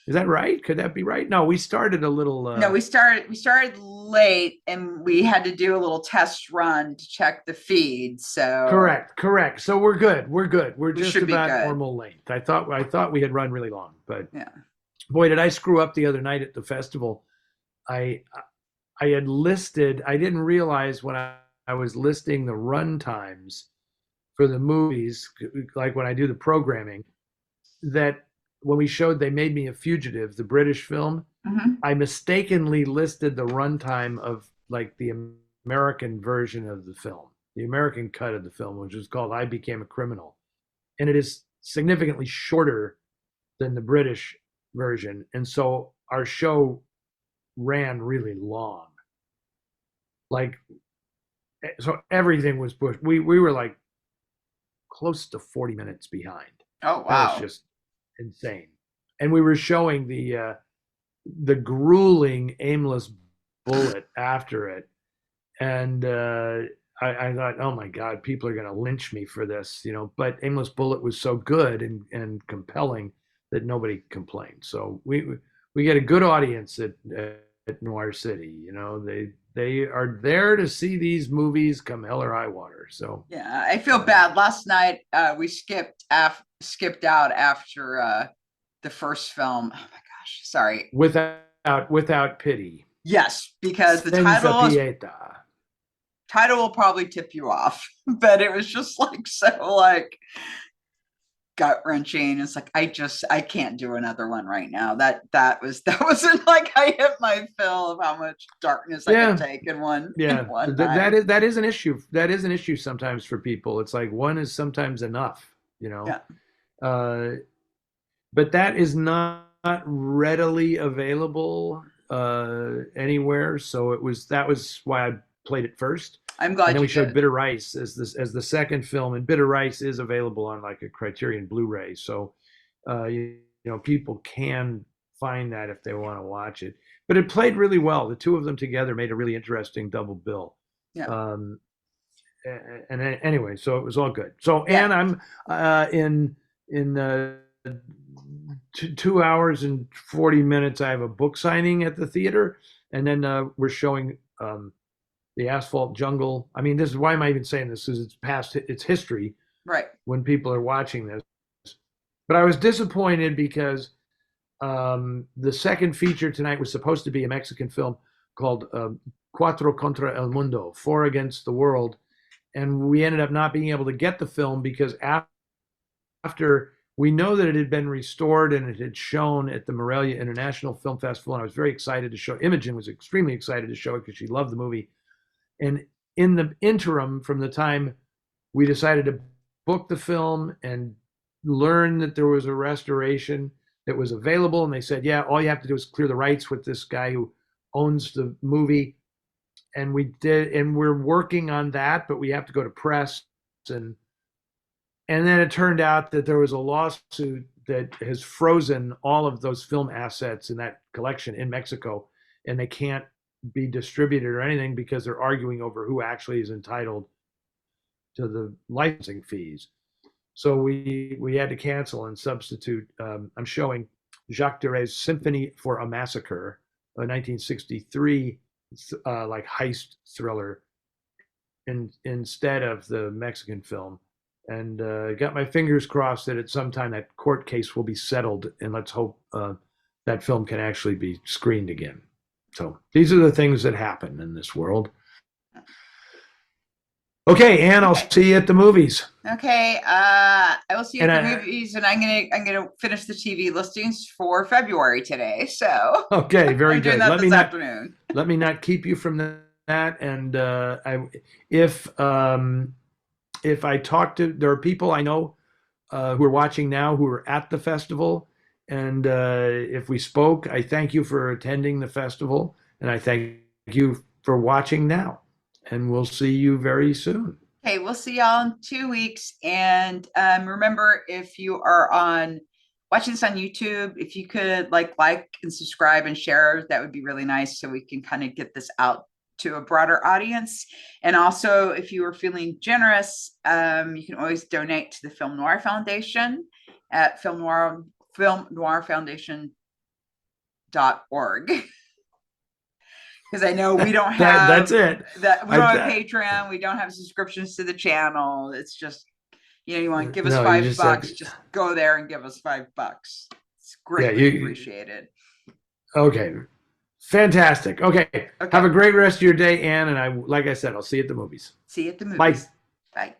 [SPEAKER 1] Is that right? Could that be right? No, we started a little.
[SPEAKER 2] No, we started late and we had to do a little test run to check the feed. So
[SPEAKER 1] Correct. So we're good. We're
[SPEAKER 2] we
[SPEAKER 1] just
[SPEAKER 2] should be
[SPEAKER 1] about
[SPEAKER 2] good.
[SPEAKER 1] normal length. I thought we had run really long, but
[SPEAKER 2] Yeah.
[SPEAKER 1] boy, did I screw up the other night at the festival. I I had listed. I didn't realize when I was listing the run times for the movies, like when I do the programming, that when we showed They Made Me a Fugitive, the British film,
[SPEAKER 2] Mhm.
[SPEAKER 1] I mistakenly listed the runtime of like the American version of the film, the American cut of the film, which is called I Became a Criminal. And it is significantly shorter than the British version. And so our show ran really long. Like, so everything was pushed. We were like close to 40 minutes behind.
[SPEAKER 2] Oh
[SPEAKER 1] That was
[SPEAKER 2] wow.
[SPEAKER 1] just insane. And we were showing the grueling aimless bullet after it, and I thought, oh my god, people are going to lynch me for this, but aimless bullet was so good and compelling that nobody complained. So we get a good audience at Noir City. They are there to see these movies come hell or high water. So
[SPEAKER 2] Yeah, I feel bad. Last night we skipped out after the first film. Oh my gosh, sorry.
[SPEAKER 1] without pity,
[SPEAKER 2] Yes, because the
[SPEAKER 1] senza pietà.
[SPEAKER 2] title will probably tip you off, but it was just like so like gut wrenching. It's like I can't do another one right now. That wasn't like I hit my fill of how much darkness I could
[SPEAKER 1] Yeah,
[SPEAKER 2] take in
[SPEAKER 1] yeah,
[SPEAKER 2] one night.
[SPEAKER 1] that is an issue. That is an issue sometimes for people. It's like one is sometimes enough, you know.
[SPEAKER 2] Yeah.
[SPEAKER 1] Uh, but that is not readily available anywhere. So that was why I played it first,
[SPEAKER 2] I'm
[SPEAKER 1] and
[SPEAKER 2] glad
[SPEAKER 1] then we
[SPEAKER 2] you
[SPEAKER 1] showed
[SPEAKER 2] did.
[SPEAKER 1] Bitter Rice as the second film, and Bitter Rice is available on like a Criterion Blu-ray. So people can find that if they want to watch it. But it played really well. The two of them together made a really interesting double bill.
[SPEAKER 2] Yeah.
[SPEAKER 1] Um, and anyway, so it was all good. So,
[SPEAKER 2] Yeah.
[SPEAKER 1] Anne, I'm in 2 hours and 40 minutes. I have a book signing at the theater, and then we're showing the Asphalt Jungle. I mean, this is why am I even saying this? Because it's past its history
[SPEAKER 2] Right.
[SPEAKER 1] when people are watching this. But I was disappointed because the second feature tonight was supposed to be a Mexican film called Cuatro contra el Mundo, Four Against the World, and we ended up not being able to get the film because after we know that it had been restored and it had shown at the Morelia International Film Festival, and I was very excited to show. Imogen was extremely excited to show it because she loved the movie. And in the interim, from the time we decided to book the film and learn that there was a restoration that was available, and they said, yeah, all you have to do is clear the rights with this guy who owns the movie. And we did, and we're working on that, but we have to go to press. And then it turned out that there was a lawsuit that has frozen all of those film assets in that collection in Mexico, and they can't be distributed or anything because they're arguing over who actually is entitled to the licensing fees. So we had to cancel and substitute. I'm showing Jacques Dere's Symphony for a Massacre, a 1963 like heist thriller, instead of the Mexican film. And got my fingers crossed that at some time that court case will be settled, and let's hope that film can actually be screened again. So these are the things that happen in this world. Okay, Ann, I'll see you at the movies.
[SPEAKER 2] Okay, I will see you
[SPEAKER 1] And
[SPEAKER 2] at the movies, and I'm gonna finish the TV listings for February today. So
[SPEAKER 1] okay, very
[SPEAKER 2] I'm doing
[SPEAKER 1] good.
[SPEAKER 2] that this afternoon.
[SPEAKER 1] Let me not keep you from that. And if I talk to, there are people I know who are watching now who are at the festival, and if we spoke, I thank you for attending the festival, and I thank you for watching now. And we'll see you very soon.
[SPEAKER 2] Okay, we'll see y'all in 2 weeks. And remember, if you are watching this on YouTube, if you could like and subscribe and share, that would be really nice, so we can kind of get this out to a broader audience. And also, if you are feeling generous, you can always donate to the Film Noir Foundation at filmnoirfoundation.org. Because I know we don't have
[SPEAKER 1] that's it.
[SPEAKER 2] That we don't have Patreon, we don't have subscriptions to the channel. It's just, you want to give us $5, just go there and give us $5. It's greatly appreciated.
[SPEAKER 1] Okay, fantastic. Okay, have a great rest of your day, Ann. And like I said, I'll see you at the movies.
[SPEAKER 2] See you at the movies.
[SPEAKER 1] Bye.
[SPEAKER 2] Bye.